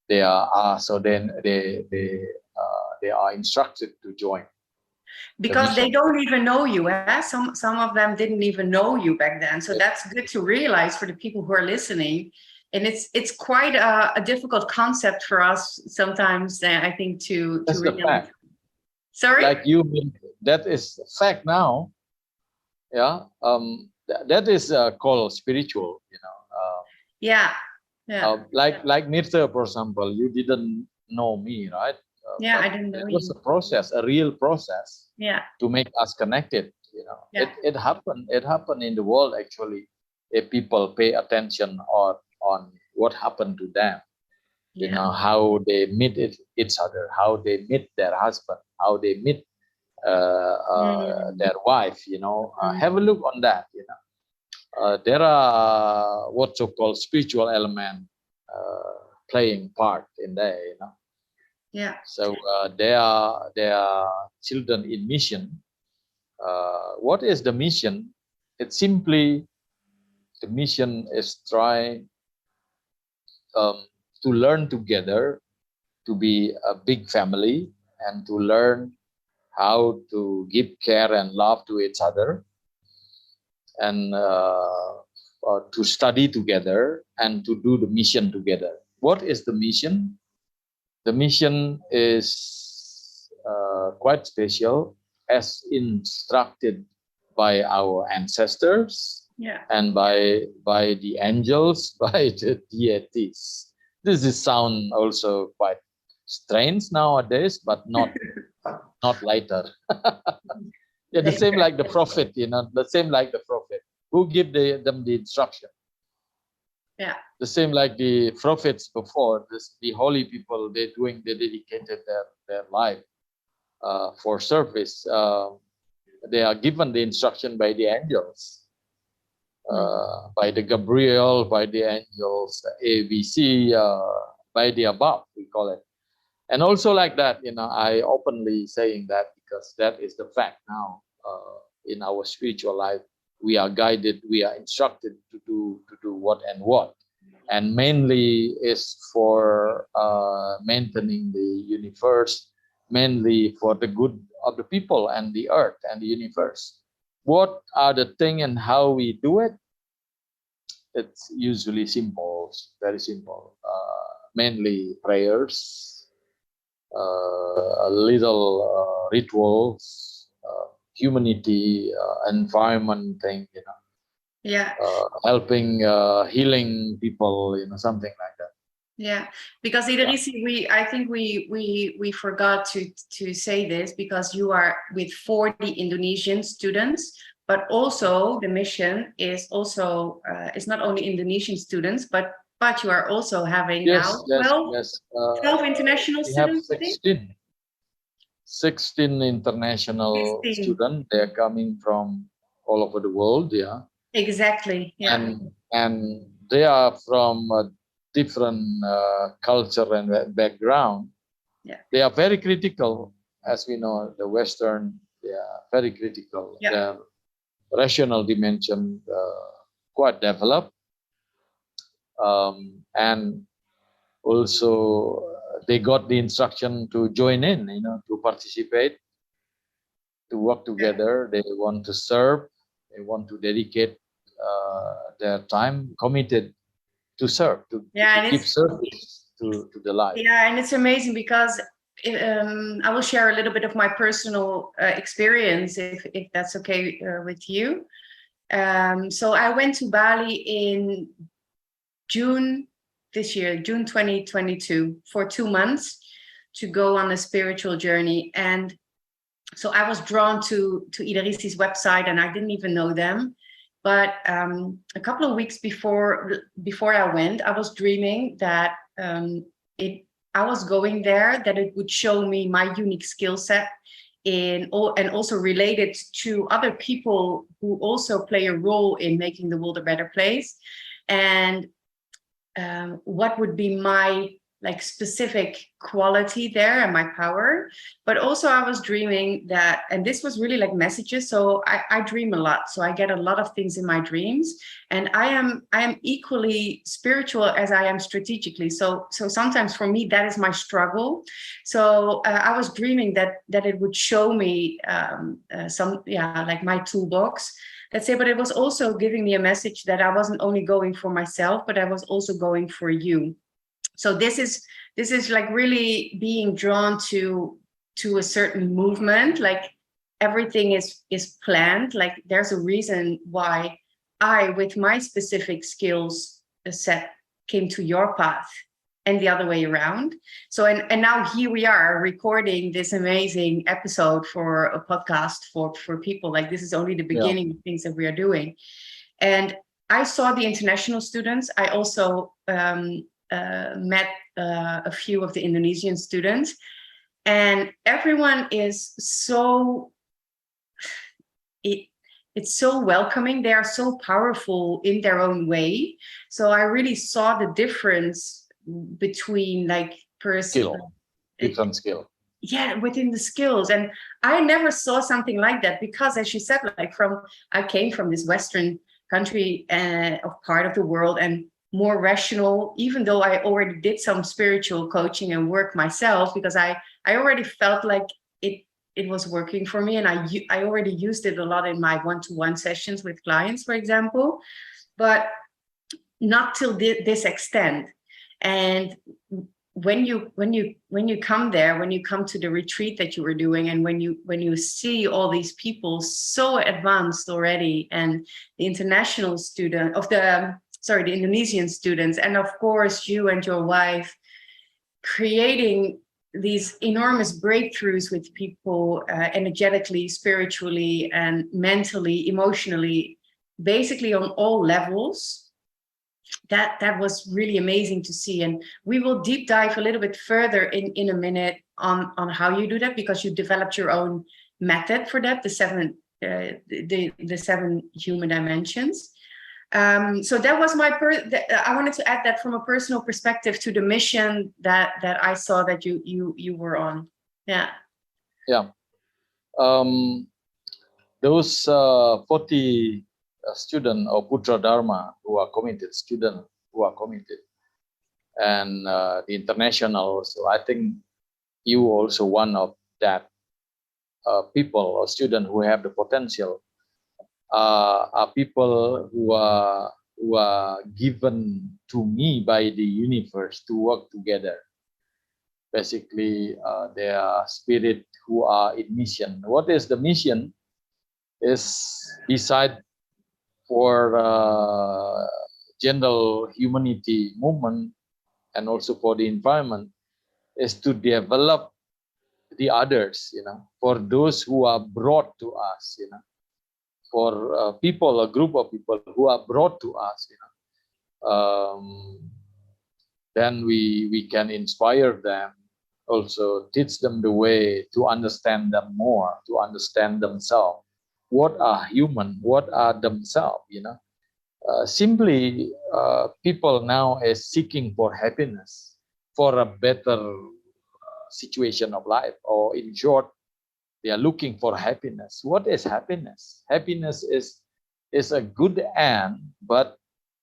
they are they are instructed to join. Because they don't even know you. Some of them didn't even know you back then. So that's good to realize for the people who are listening. And it's quite a difficult concept for us sometimes, I think, to That's the fact. Sorry? Like you, that is fact now. Yeah. That is called spiritual, like Nirta, for example, you didn't know me, right? I didn't know you. It was a process, a real process, to make us connected. It happened in the world, actually, if people pay attention on what happened to them, how they meet each other, how they meet their husband, how they meet their wife. Have a look on that. There are what so called spiritual element playing part in there. So they are children in mission. What is the mission? It's simply, the mission is try to learn together, to be a big family, and to learn how to give care and love to each other, and to study together and to do the mission together. What is the mission? The mission is quite special, as instructed by our ancestors and by the angels, by the deities. This is sound also quite strange nowadays, but not later. Yeah, the same like the prophet, the same like the prophet who give them the instruction. Yeah. The same like the prophets before, the holy people, they dedicated their life for service. They are given the instruction by the angels, by the Gabriel, by the angels, ABC, by the above, we call it. And also like that, I openly saying that because that is the fact now in our spiritual life. We are guided, we are instructed to do what and what. And mainly is for maintaining the universe, mainly for the good of the people and the earth and the universe. What are the thing and how we do it? It's usually simple, very simple. Mainly prayers, a little rituals, humanity, environment thing, helping, healing people, something like that. Yeah, because Rsi, I think we forgot to say this, because you are with 40 Indonesian students, but also the mission is also it's not only Indonesian students, but you are also having now 12 international students. We have 16 international 16. students. They are coming from all over the world. Yeah. Exactly. Yeah. And they are from different culture and background. Yeah. They are very critical, as we know. The Western, they are very critical. Yeah. Their rational dimension quite developed, and also they got the instruction to join in, to participate, to work together. They want to serve. They want to dedicate their time, committed to serve, to give service to the life. Yeah, and it's amazing because I will share a little bit of my personal experience, if that's okay with you. So I went to Bali in June this year, June 2022, for 2 months to go on a spiritual journey. And so I was drawn to Rsi's website, and I didn't even know them. But a couple of weeks before I went, I was dreaming that I was going there, that it would show me my unique skill set and also related to other people who also play a role in making the world a better place, and what would be my specific quality there and my power. But also I was dreaming that, and this was really messages. So I dream a lot. So I get a lot of things in my dreams, and I am equally spiritual as I am strategically. So sometimes for me, that is my struggle. So I was dreaming that it would show me my toolbox, let's say, but it was also giving me a message that I wasn't only going for myself, but I was also going for you. So this is really being drawn to a certain movement. Everything is planned. There's a reason why I, with my specific skills set, came to your path, and the other way around. So and now here we are recording this amazing episode for a podcast for people. This is only the beginning of things that we are doing. And I saw the international students. I also met a few of the Indonesian students, and everyone is so it's so welcoming. They are so powerful in their own way. So I really saw the difference between different skill. Yeah, within the skills. And I never saw something like that, because as you said, I came from this Western country of part of the world, and more rational, even though I already did some spiritual coaching and work myself, because I already felt like it was working for me, and I already used it a lot in my one-to-one sessions with clients, for example, but not till this extent. And when you come there, when you come to the retreat that you were doing, and when you see all these people so advanced already, and the international student of the Indonesian students, and of course you and your wife creating these enormous breakthroughs with people, energetically, spiritually, and mentally, emotionally, basically on all levels. That was really amazing to see, and we will deep dive a little bit further in a minute on how you do that, because you developed your own method for that, the seven human dimensions. So that was I wanted to add that from a personal perspective to the mission that I saw that you were on. Yeah. Those 40 student or Putra Dharma who are committed, and the international also. I think you also one of that people or student who have the potential. Are people who are given to me by the universe to work together. Basically, they are spirit who are in mission. What is the mission? Is beside for general humanity movement and also for the environment, is to develop the others, for those who are brought to us, for people, a group of people who are brought to us, then we can inspire them, also teach them the way to understand them more, to understand themselves. What are human? What are themselves? Simply, people now is seeking for happiness, for a better situation of life, or in short, they are looking for happiness. What is happiness? Happiness is a good end, but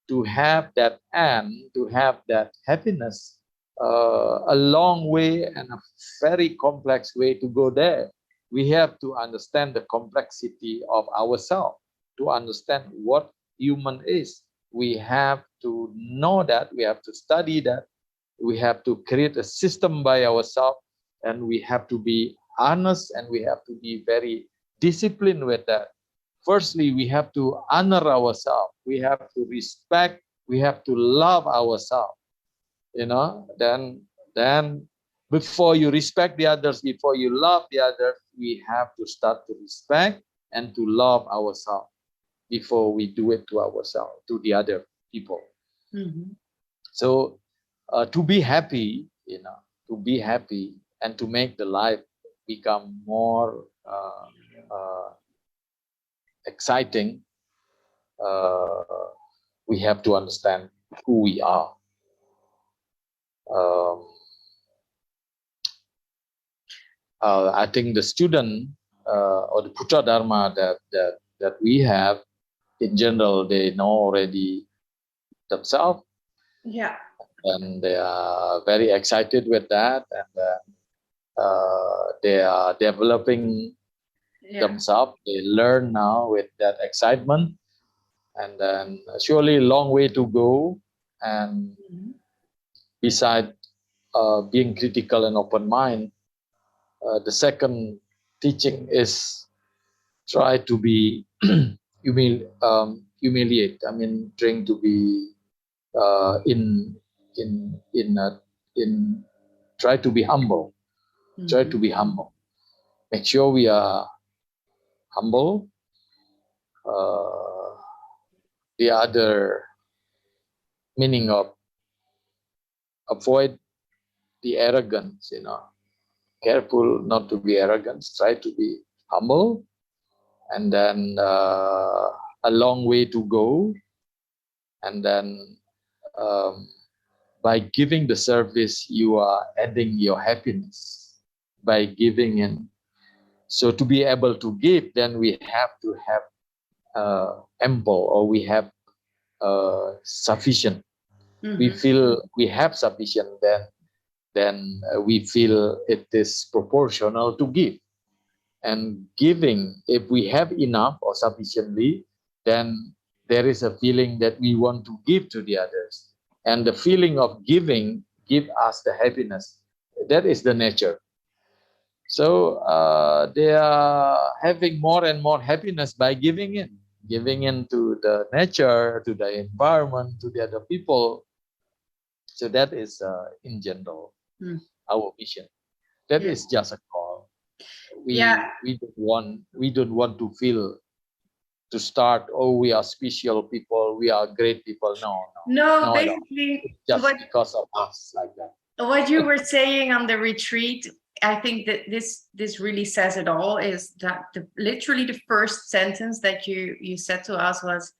to have that end, to have that happiness, a long way and a very complex way to go there. We have to understand the complexity of ourselves, to understand what human is. We have to know that, we have to study that, we have to create a system by ourselves, and we have to be honest, and we have to be very disciplined with that. Firstly, we have to honor ourselves, we have to respect, we have to love ourselves. Then before you respect the others, before you love the others, we have to start to respect and to love ourselves before we do it to ourselves, to the other people. Mm-hmm. So to be happy, and to make the life become more exciting, we have to understand who we are. I think the student or the Putra Dharma that we have, in general, they know already themselves. Yeah. And they are very excited with that, and they are developing themselves. They learn now with that excitement, and then surely a long way to go. And beside being critical and open mind, the second teaching is try to be humiliate. I mean, trying to be try to be humble. Try to be humble. Make sure we are humble. The other meaning of avoid the arrogance, careful not to be arrogant, try to be humble, and then a long way to go. And then by giving the service, you are adding your happiness by giving in. So to be able to give, then we have to have ample, or we have sufficient. We feel we have sufficient, then we feel it is proportional to give. And giving, if we have enough or sufficiently, then there is a feeling that we want to give to the others. And the feeling of giving give us the happiness. That is the nature. So they are having more and more happiness by giving in to the nature, to the environment, to the other people. So that is in general our vision. That is just a call. We don't want to feel to start. Oh, we are special people. We are great people. No, At all. basically, Just because of us, like that. What you were saying on the retreat, I think that this really says it all. Is that literally the first sentence that you said to us was,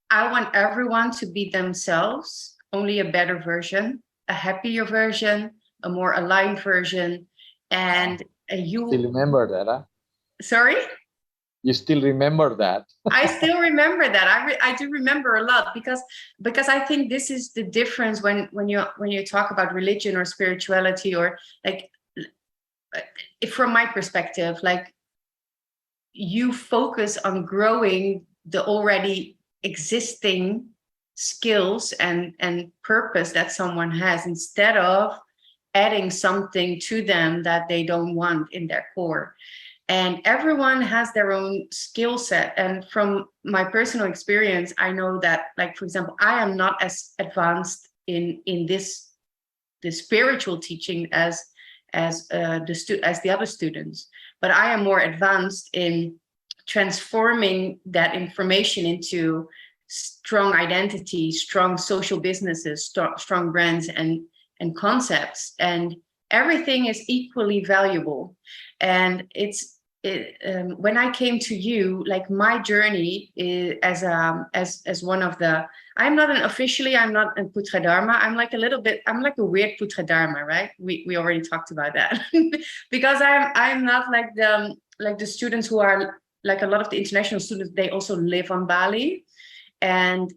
"I want everyone to be themselves, only a better version, a happier version, a more aligned version." And you still remember that, huh? Sorry? You still remember that? I still remember that. I do remember a lot because I think this is the difference when you talk about religion or spirituality, or like, from my perspective, like, you focus on growing the already existing skills and purpose that someone has, instead of adding something to them that they don't want in their core. And everyone has their own skill set. And from my personal experience, I know that, like, for example, I am not as advanced in the spiritual teaching as the other students, but I am more advanced in transforming that information into strong identity, strong social businesses, strong brands and concepts. And everything is equally valuable. And when I came to you, like, my journey is as one of the, I'm not a Putra Dharma. I'm like a weird Putra Dharma, right? We already talked about that. Because I'm not like the students who are, like, a lot of the international students, they also live on Bali. And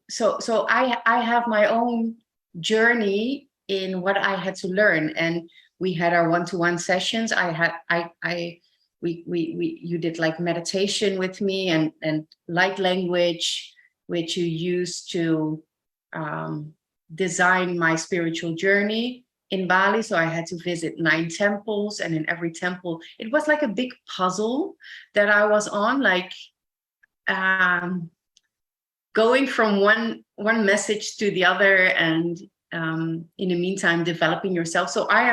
so I have my own journey in what I had to learn. And we had our one-to-one sessions. You did, like, meditation with me and light language, which you used to design my spiritual journey in Bali. So I had to visit 9 temples, and in every temple, it was like a big puzzle that I was on, like, going from one message to the other, and in the meantime developing yourself. So I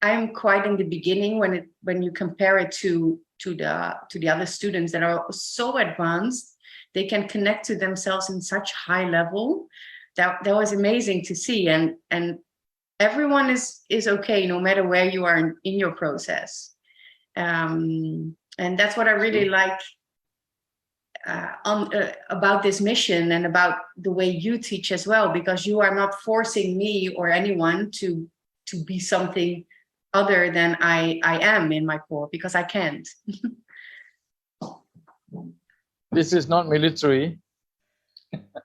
am quite in the beginning when you compare it to the other students that are so advanced. They can connect to themselves in such high level. That was amazing to see. And everyone is okay, no matter where you are in your process. And that's what I really like about this mission, and about the way you teach as well, because you are not forcing me or anyone to be something other than I am in my core, because I can't. This is not military.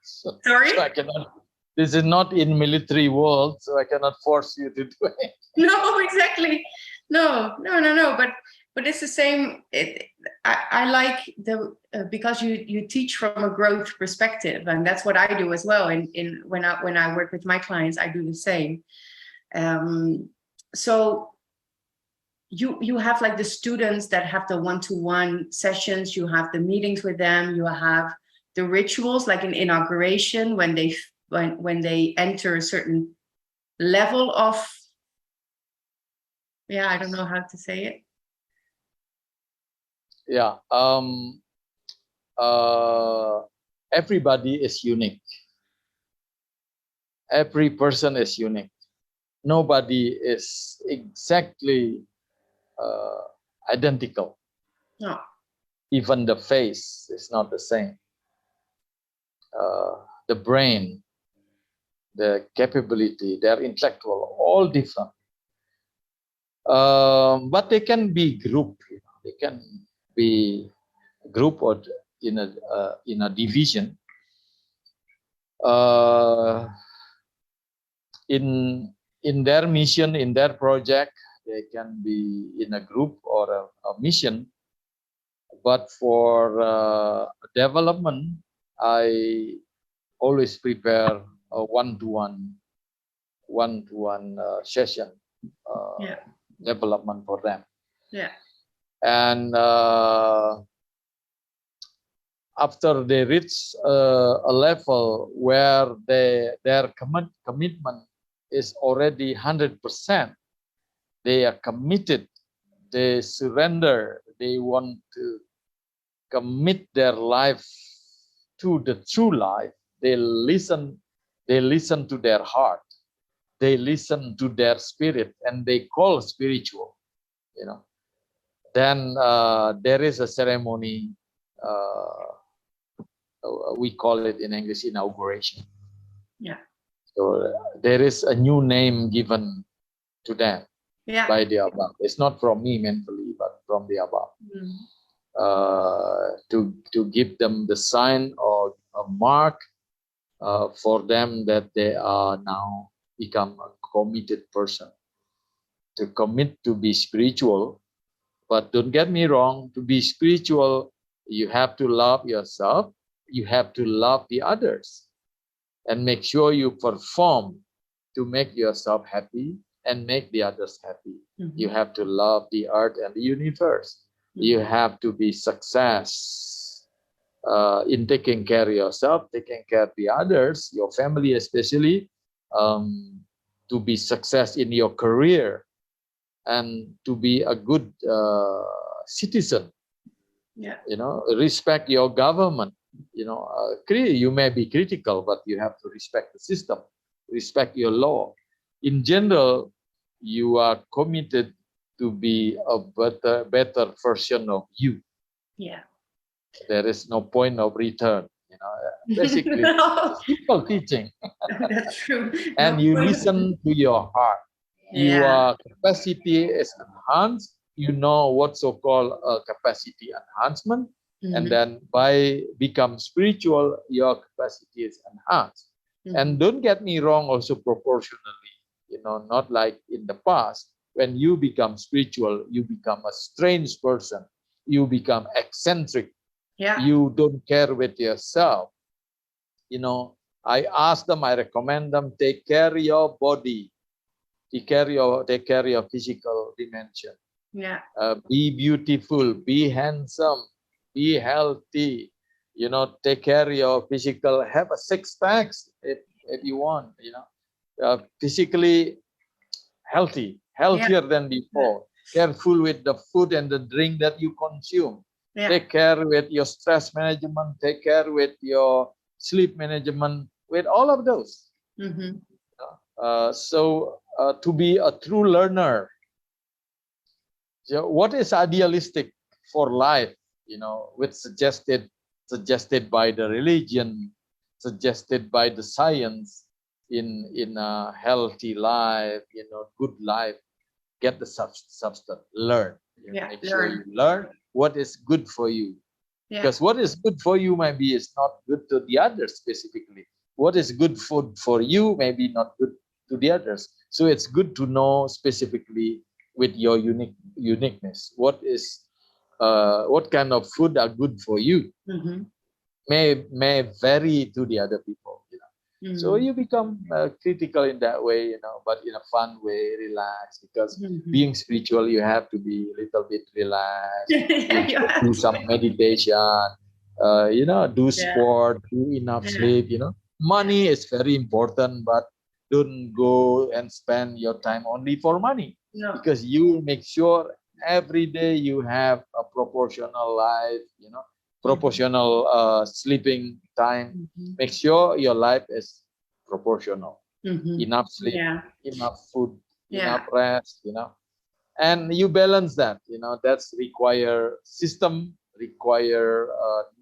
Sorry? So I cannot. This is not in military world, so I cannot force you to do it. No, exactly. No. But it's the same. I like because you teach from a growth perspective, and that's what I do as well. In when I work with my clients, I do the same. So you have, like, the students that have the one-to-one sessions. You have the meetings with them. You have the rituals, like an inauguration, when they enter a certain level of, I don't know how to say it. Yeah. Everybody is unique. Every person is unique. Nobody is exactly identical. No. Even the face is not the same. The brain, the capability, their intellectual, all different. But they can be group. They can be group or in a division. In their mission, in their project, they can be in a group or a mission. But for development, I always prepare a one-to-one session development for them. Yeah. And after they reach a level where their commitment is already 100%, they are committed, they surrender, they want to commit their life to the true life. They listen to their heart, they listen to their spirit, and they call spiritual, then there is a ceremony, we call it in English inauguration. Yeah. So there is a new name given to them by the above. It's not from me mentally, but from the above. To give them the sign or a mark for them that they are now become a committed person. To commit to be spiritual, but don't get me wrong, to be spiritual, you have to love yourself, you have to love the others, and make sure you perform to make yourself happy and make the others happy. You have to love the earth and the universe. You have to be success in taking care of yourself, taking care of the others, your family especially, to be success in your career, and to be a good citizen. Respect your government. You may be critical, but you have to respect the system, respect your law. In general, you are committed to be a better version of you. Yeah. There is no point of return. Basically, simple teaching. That's true. And you listen to your heart. Your capacity is enhanced. You know what so-called capacity enhancement. And then by become spiritual, your capacity is enhanced. And don't get me wrong, also proportionally, not like in the past. When you become spiritual, you become a strange person. You become eccentric. You don't care with yourself. I ask them, I recommend them, take care of your body. Take care of your physical dimension. Be beautiful, be handsome, be healthy. Take care of your physical. Have a 6 packs if you want. Physically healthier than before. Careful with the food and the drink that you consume. Take care with your stress management. Take care with your sleep management. With all of those. To be a true learner, what is idealistic for life, which suggested by the religion, suggested by the science, in a healthy life, good life, get the substance, learn. Make sure you learn what is good for you. Because what is good for you maybe is not good to the others specifically. What is good food for you may be not good to the others. So it's good to know specifically with your uniqueness. What kind of food are good for you may vary to the other people. So you become critical in that way, but in a fun way, relaxed. Because being spiritual, you have to be a little bit relaxed. Do some meditation. Do sport. Do enough sleep. Money is very important, but don't go and spend your time only for money. Because you make sure every day you have a proportional life. Proportional sleeping time. Make sure your life is proportional. Enough sleep, enough food, enough rest, and you balance that. That's require system, require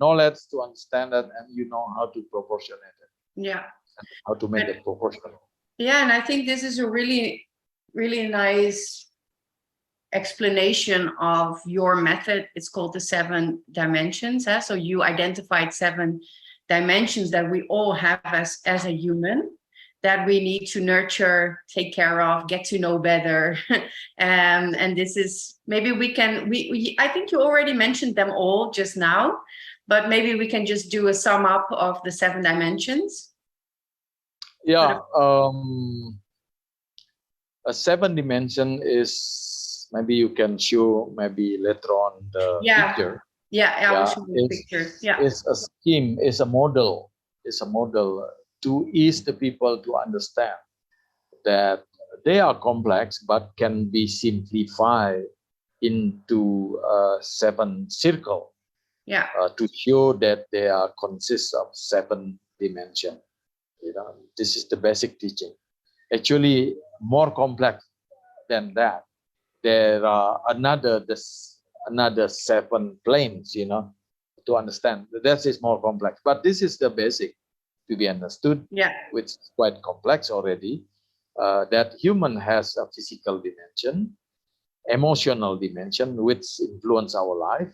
knowledge to understand that, and how to proportionate it. How to make it proportional. And I think this is a really, really nice explanation of your method. It's called the 7 dimensions. So you identified 7 dimensions that we all have as a human. that we need to nurture, take care of, get to know better. And this is, maybe I think you already mentioned them all just now, but maybe we can just do a sum up of the 7 dimensions. Yeah. A 7 dimension is, maybe you can show maybe later on the picture. I will show the picture. It's a scheme, it's a model to ease the people to understand that they are complex but can be simplified into 7 circle. To show that they are consist of 7 dimensions. This is the basic teaching. Actually, more complex than that. There are another 7 planes, to understand. That is more complex. But this is the basic to be understood, which is quite complex already. That human has a physical dimension, emotional dimension, which influence our life,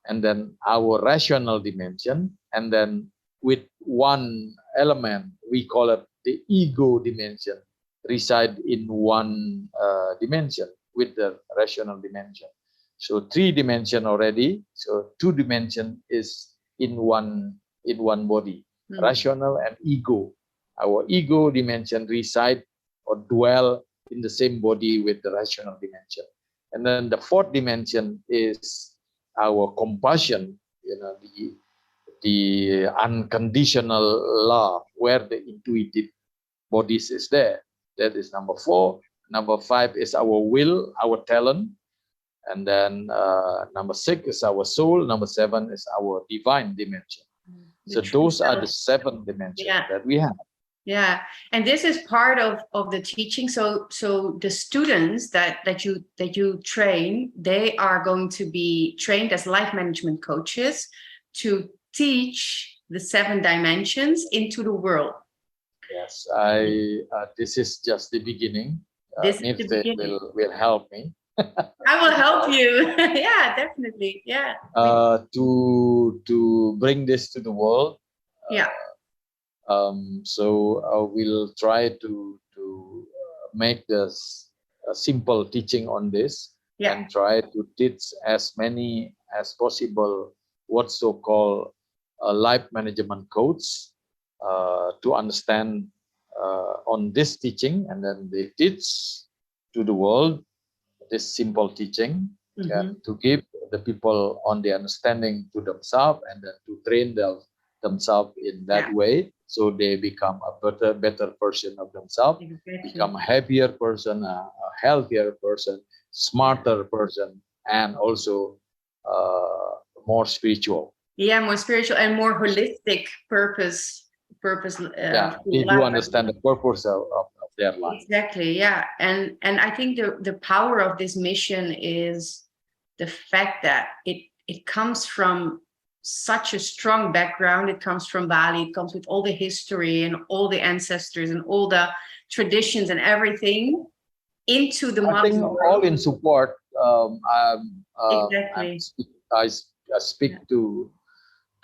and then our rational dimension, and then with one element, we call it the ego dimension, reside in one dimension with the rational dimension. So 3 dimension already. So 2 dimension is in one body, rational and ego. Our ego dimension reside or dwell in the same body with the rational dimension. And then the 4th dimension is our compassion, the unconditional love, where the intuitive bodies is there. That is number 4. Number 5 is our will, our talent. And then number 6 is our soul. Number 7 is our divine dimension. So those are the 7 dimensions that we have. Yeah, and this is part of the teaching. So the students that you train, they are going to be trained as life management coaches to teach the 7 dimensions into the world. Yes, this is just the beginning. Beginning. Will help me. I will help you. Yeah, definitely. Yeah. To bring this to the world. So we'll try to make this a simple teaching on this, and try to teach as many as possible what so-called life management coach to understand on this teaching, and then they teach to the world this simple teaching, and to give the people on the understanding to themselves, and then to train themselves in that way, so they become a better person of themselves, become a happier person, a healthier person, smarter person, and also more spiritual. Yeah, more spiritual and more holistic purpose. They do understand the purpose of their life. Exactly. Yeah, and I think the power of this mission is the fact that it comes from such a strong background. It comes from Bali. It comes with all the history and all the ancestors and all the traditions and everything into the I think world. All in support. Exactly. I speak to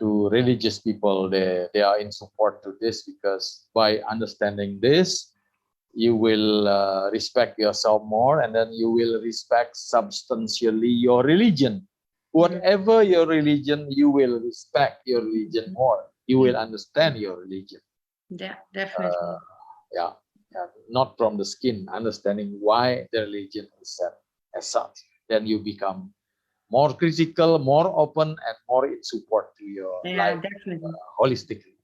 religious people. They are in support to this, because by understanding this, you will respect yourself more, and then you will respect substantially your religion. Whatever your religion, you will respect your religion more. You will understand your religion. Yeah, definitely. Not from the skin, understanding why the religion is set as such. Then you become more critical, more open, and more in support to your life, definitely. Holistically.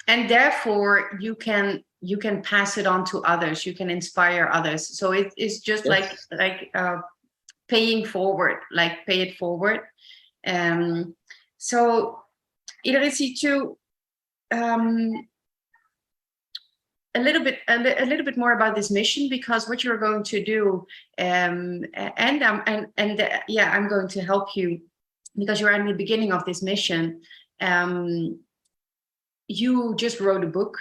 And therefore, you can pass it on to others. You can inspire others. So it's just like paying forward, like pay it forward. So, Rsi, to a little bit more about this mission, because what you're going to do, I'm going to help you, because you're in the beginning of this mission. You just wrote a book.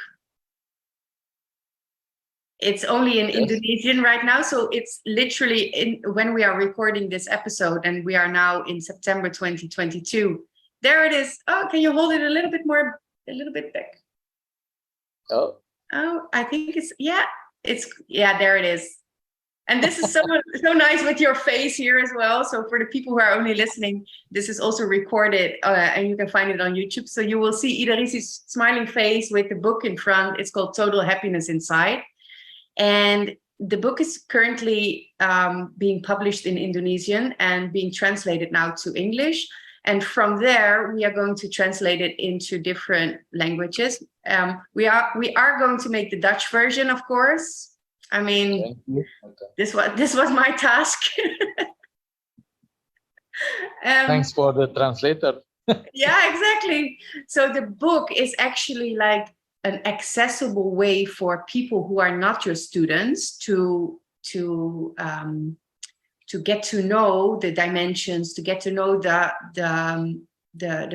It's only in Indonesian right now, so it's literally when we are recording this episode, and we are now in September 2022. There it is. Oh, can you hold it a little bit more, a little bit back? Oh. Oh, I think there it is. And this is so nice with your face here as well. So for the people who are only listening, this is also recorded and you can find it on YouTube. So you will see Rsi's smiling face with the book in front. It's called Total Happiness Inside. And the book is currently being published in Indonesian and being translated now to English. And from there, we are going to translate it into different languages. We are going to make the Dutch version, of course. I mean, this was my task. Thanks for the translator. Yeah, exactly. So the book is actually like an accessible way for people who are not your students to get to know the dimensions, to get to know the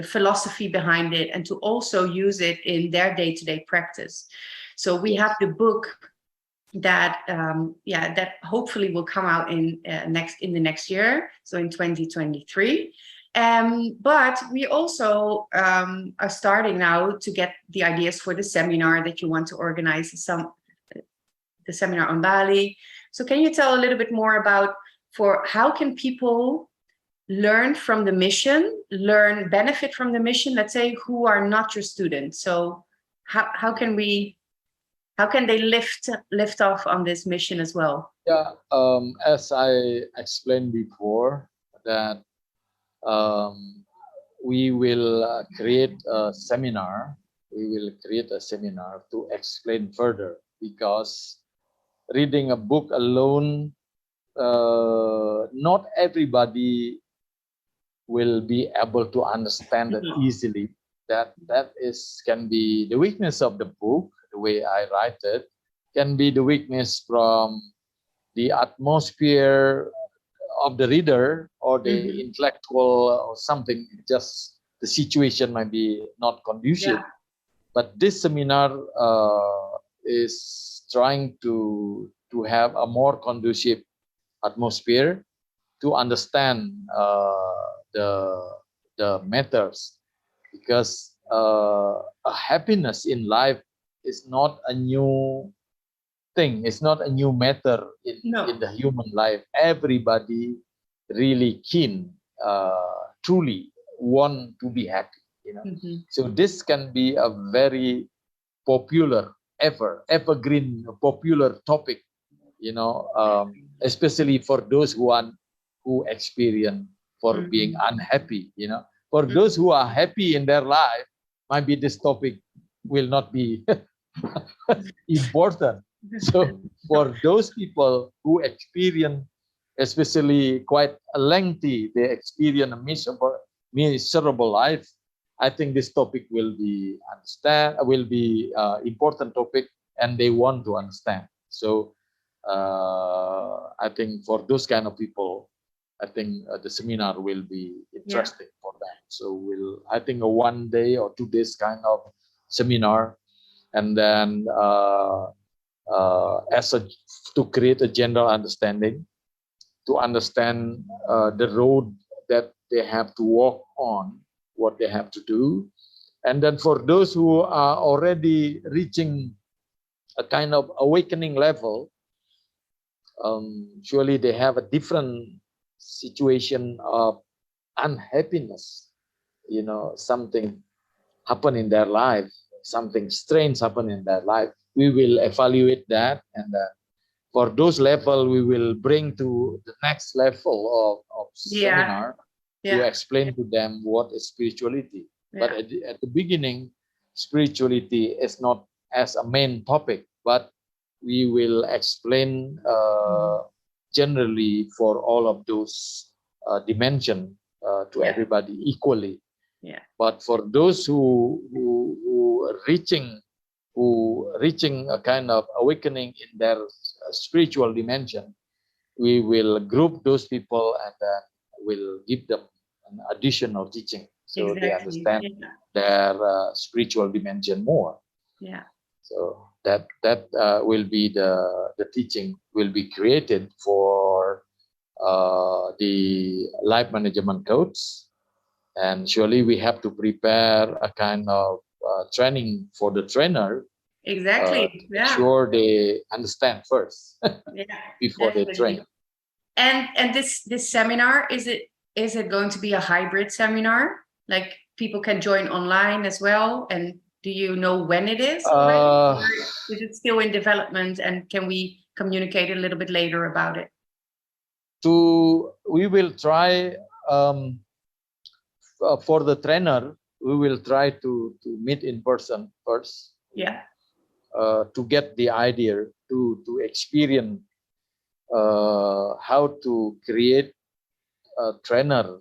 philosophy behind it, and to also use it in their day-to-day practice. So we have the book that that hopefully will come out in the next year, so in 2023. But we also are starting now to get the ideas for the seminar that you want to organize, the seminar on Bali. So can you tell a little bit more about how can people learn from the mission, benefit from the mission, let's say, who are not your students? So how can they lift off on this mission as well? Yeah, as I explained before, that we will create a seminar. We will create a seminar to explain further, because reading a book alone, not everybody will be able to understand it easily. That can be the weakness of the book. The way I write it can be the weakness from the atmosphere of the reader or the intellectual or something. Just the situation might be not conducive. But this seminar is trying to have a more conducive atmosphere to understand the matters, because a happiness in life is not a new thing. It's not a new matter in the human life. Everybody really keen, truly want to be happy. So this can be a very popular, evergreen, popular topic. Especially for those who experience for being unhappy. For those who are happy in their life, maybe this topic will not be important. So for those people who experience, especially quite lengthy, they experience a miserable life, I think this topic will be important topic, and they want to understand. So I think for those kind of people, I think the seminar will be interesting for them. So I think a 1 day or 2 days kind of seminar, and then to create a general understanding, to understand the road that they have to walk on, what they have to do. And then for those who are already reaching a kind of awakening level, surely they have a different situation of unhappiness. Something happen in their life, something strange happen in their life. We will evaluate that, and for those level, we will bring to the next level of seminar to explain to them what is spirituality. But at the beginning, spirituality is not as a main topic, but we will explain generally for all of those dimensions to everybody equally. But for those who reaching a kind of awakening in their spiritual dimension, we will group those people and then will give them an additional teaching, so they understand their spiritual dimension more. So that will be the teaching will be created for the life management coach, and surely we have to prepare a kind of training for the trainer Exactly. Make Yeah. sure they understand first Yeah. before they Definitely. train. And this seminar, is it going to be a hybrid seminar? Like people can join online as well? And do you know when it is already? Uh, Or is it still in development? And can we communicate a little bit later about it? we will try for the trainer. We will try to meet in person first Yeah. to get the idea to experience how to create a trainer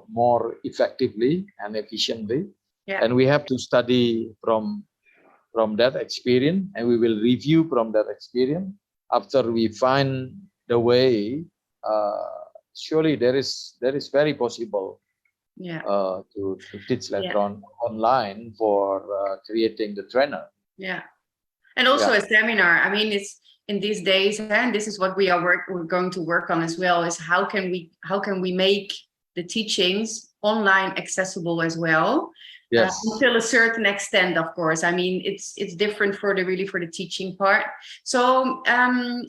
more effectively and efficiently. Yeah. And we have to study from that experience, and we will review from that experience. After we find the way, surely there is very possible Yeah. to teach later Yeah. on online for creating the trainer. Yeah. And also Yeah, a seminar. I mean, it's in these days, and this is what we're going to work on as well, is how can we make the teachings online accessible as well, yes, until a certain extent, of course. I mean, it's different for the teaching part. So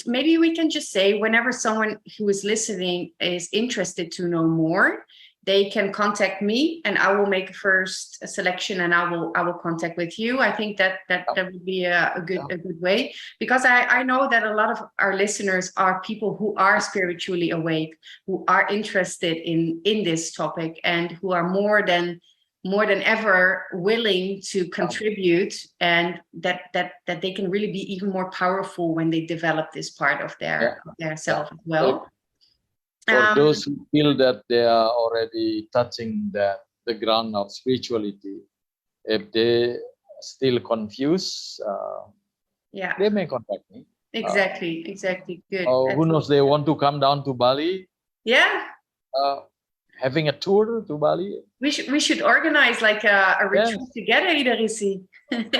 maybe we can just say, whenever someone who is listening is interested to know more, they can contact me, and I will make a first selection, and I will contact with you. I think that would be a good way, because I know that a lot of our listeners are people who are spiritually awake, who are interested in this topic, and who are more than ever willing to contribute, and that they can really be even more powerful when they develop this part of yeah, their yeah. self as well. For Um, those who feel that they are already touching the ground of spirituality, if they still confused, yeah, they may contact me. exactly. Good. Who knows? They want to come down to Bali, Yeah, uh, having a tour to Bali. we should organize like a retreat Yes, together, Idarisi.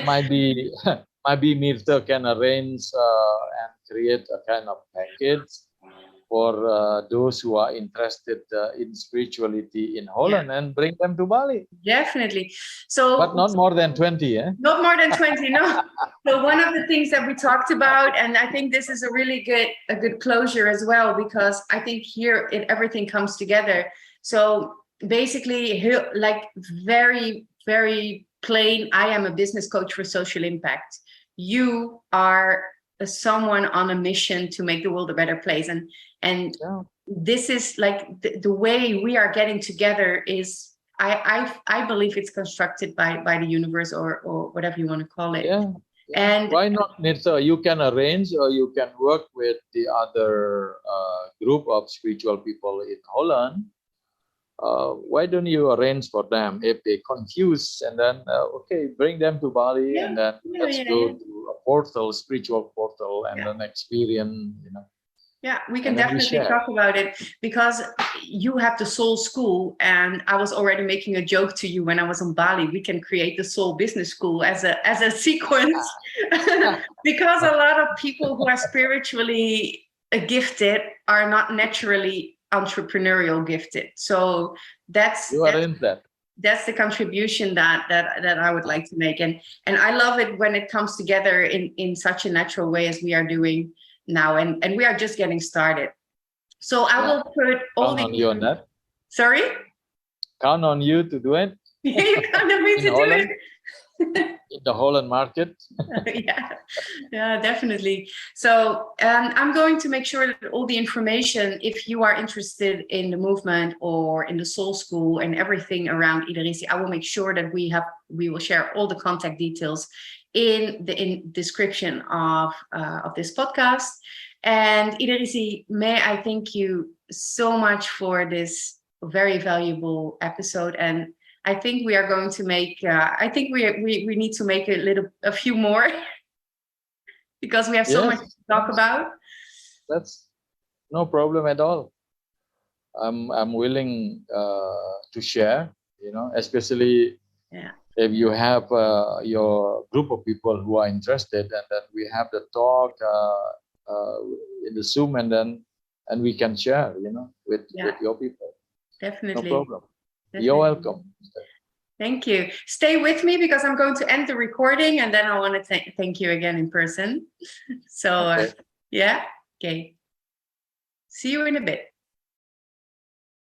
might be might be Mirta can arrange and create a kind of package for those who are interested in spirituality in Yeah, Holland and bring them to Bali, definitely. but So not more than 20. Eh? not more than 20, no. So one of the things that we talked about, and I think this is a good closure as well, because I think here everything comes together. So basically, like, very, very plain, I am a business coach for social impact. You are someone on a mission to make the world a better place. And Yeah. this is like the way we are getting together is, I believe it's constructed by the universe, or whatever you want to call it. Yeah. Yeah. And Why not, Nirsa? You can arrange or you can work with the other group of spiritual people in Holland. Why don't you arrange for them if they confuse, and then okay, bring them to Bali, yeah, and then yeah, let's yeah, go yeah, to a portal, spiritual portal, and yeah. then experience, Yeah, we can and then we definitely share. talk about it, because you have the soul school, and I was already making a joke to you when I was on Bali. We can create the soul business school as a sequence, because a lot of people who are spiritually gifted are not naturally entrepreneurial gifted. So that's You that's arrange that. that's the contribution that I would like to make, and I love it when it comes together in such a natural way as we are doing now, and we are just getting started. So I Yeah. will put all Count the on you on that. sorry. Count on you to do it You kind of me in to do Holland, it. in the Holland market. Yeah, definitely. So I'm going to make sure that all the information, if you are interested in the movement or in the soul school and everything around Idarisi, I will make sure that we will share all the contact details in the description of this podcast. And Idarisi, may I thank you so much for this very valuable episode. And I think we are going to make. I think we need to make a few more, because we have so much Yes, to talk yes, about. that's no problem at all. I'm willing to share, especially Yeah, if you have your group of people who are interested, and then we have the talk in the Zoom, and we can share, with yeah, your people. No definitely, problem. You're definitely. welcome. Thank you. Stay with me because I'm going to end the recording and then I want to thank you again in person. So, Okay. yeah. Okay. See you in a bit.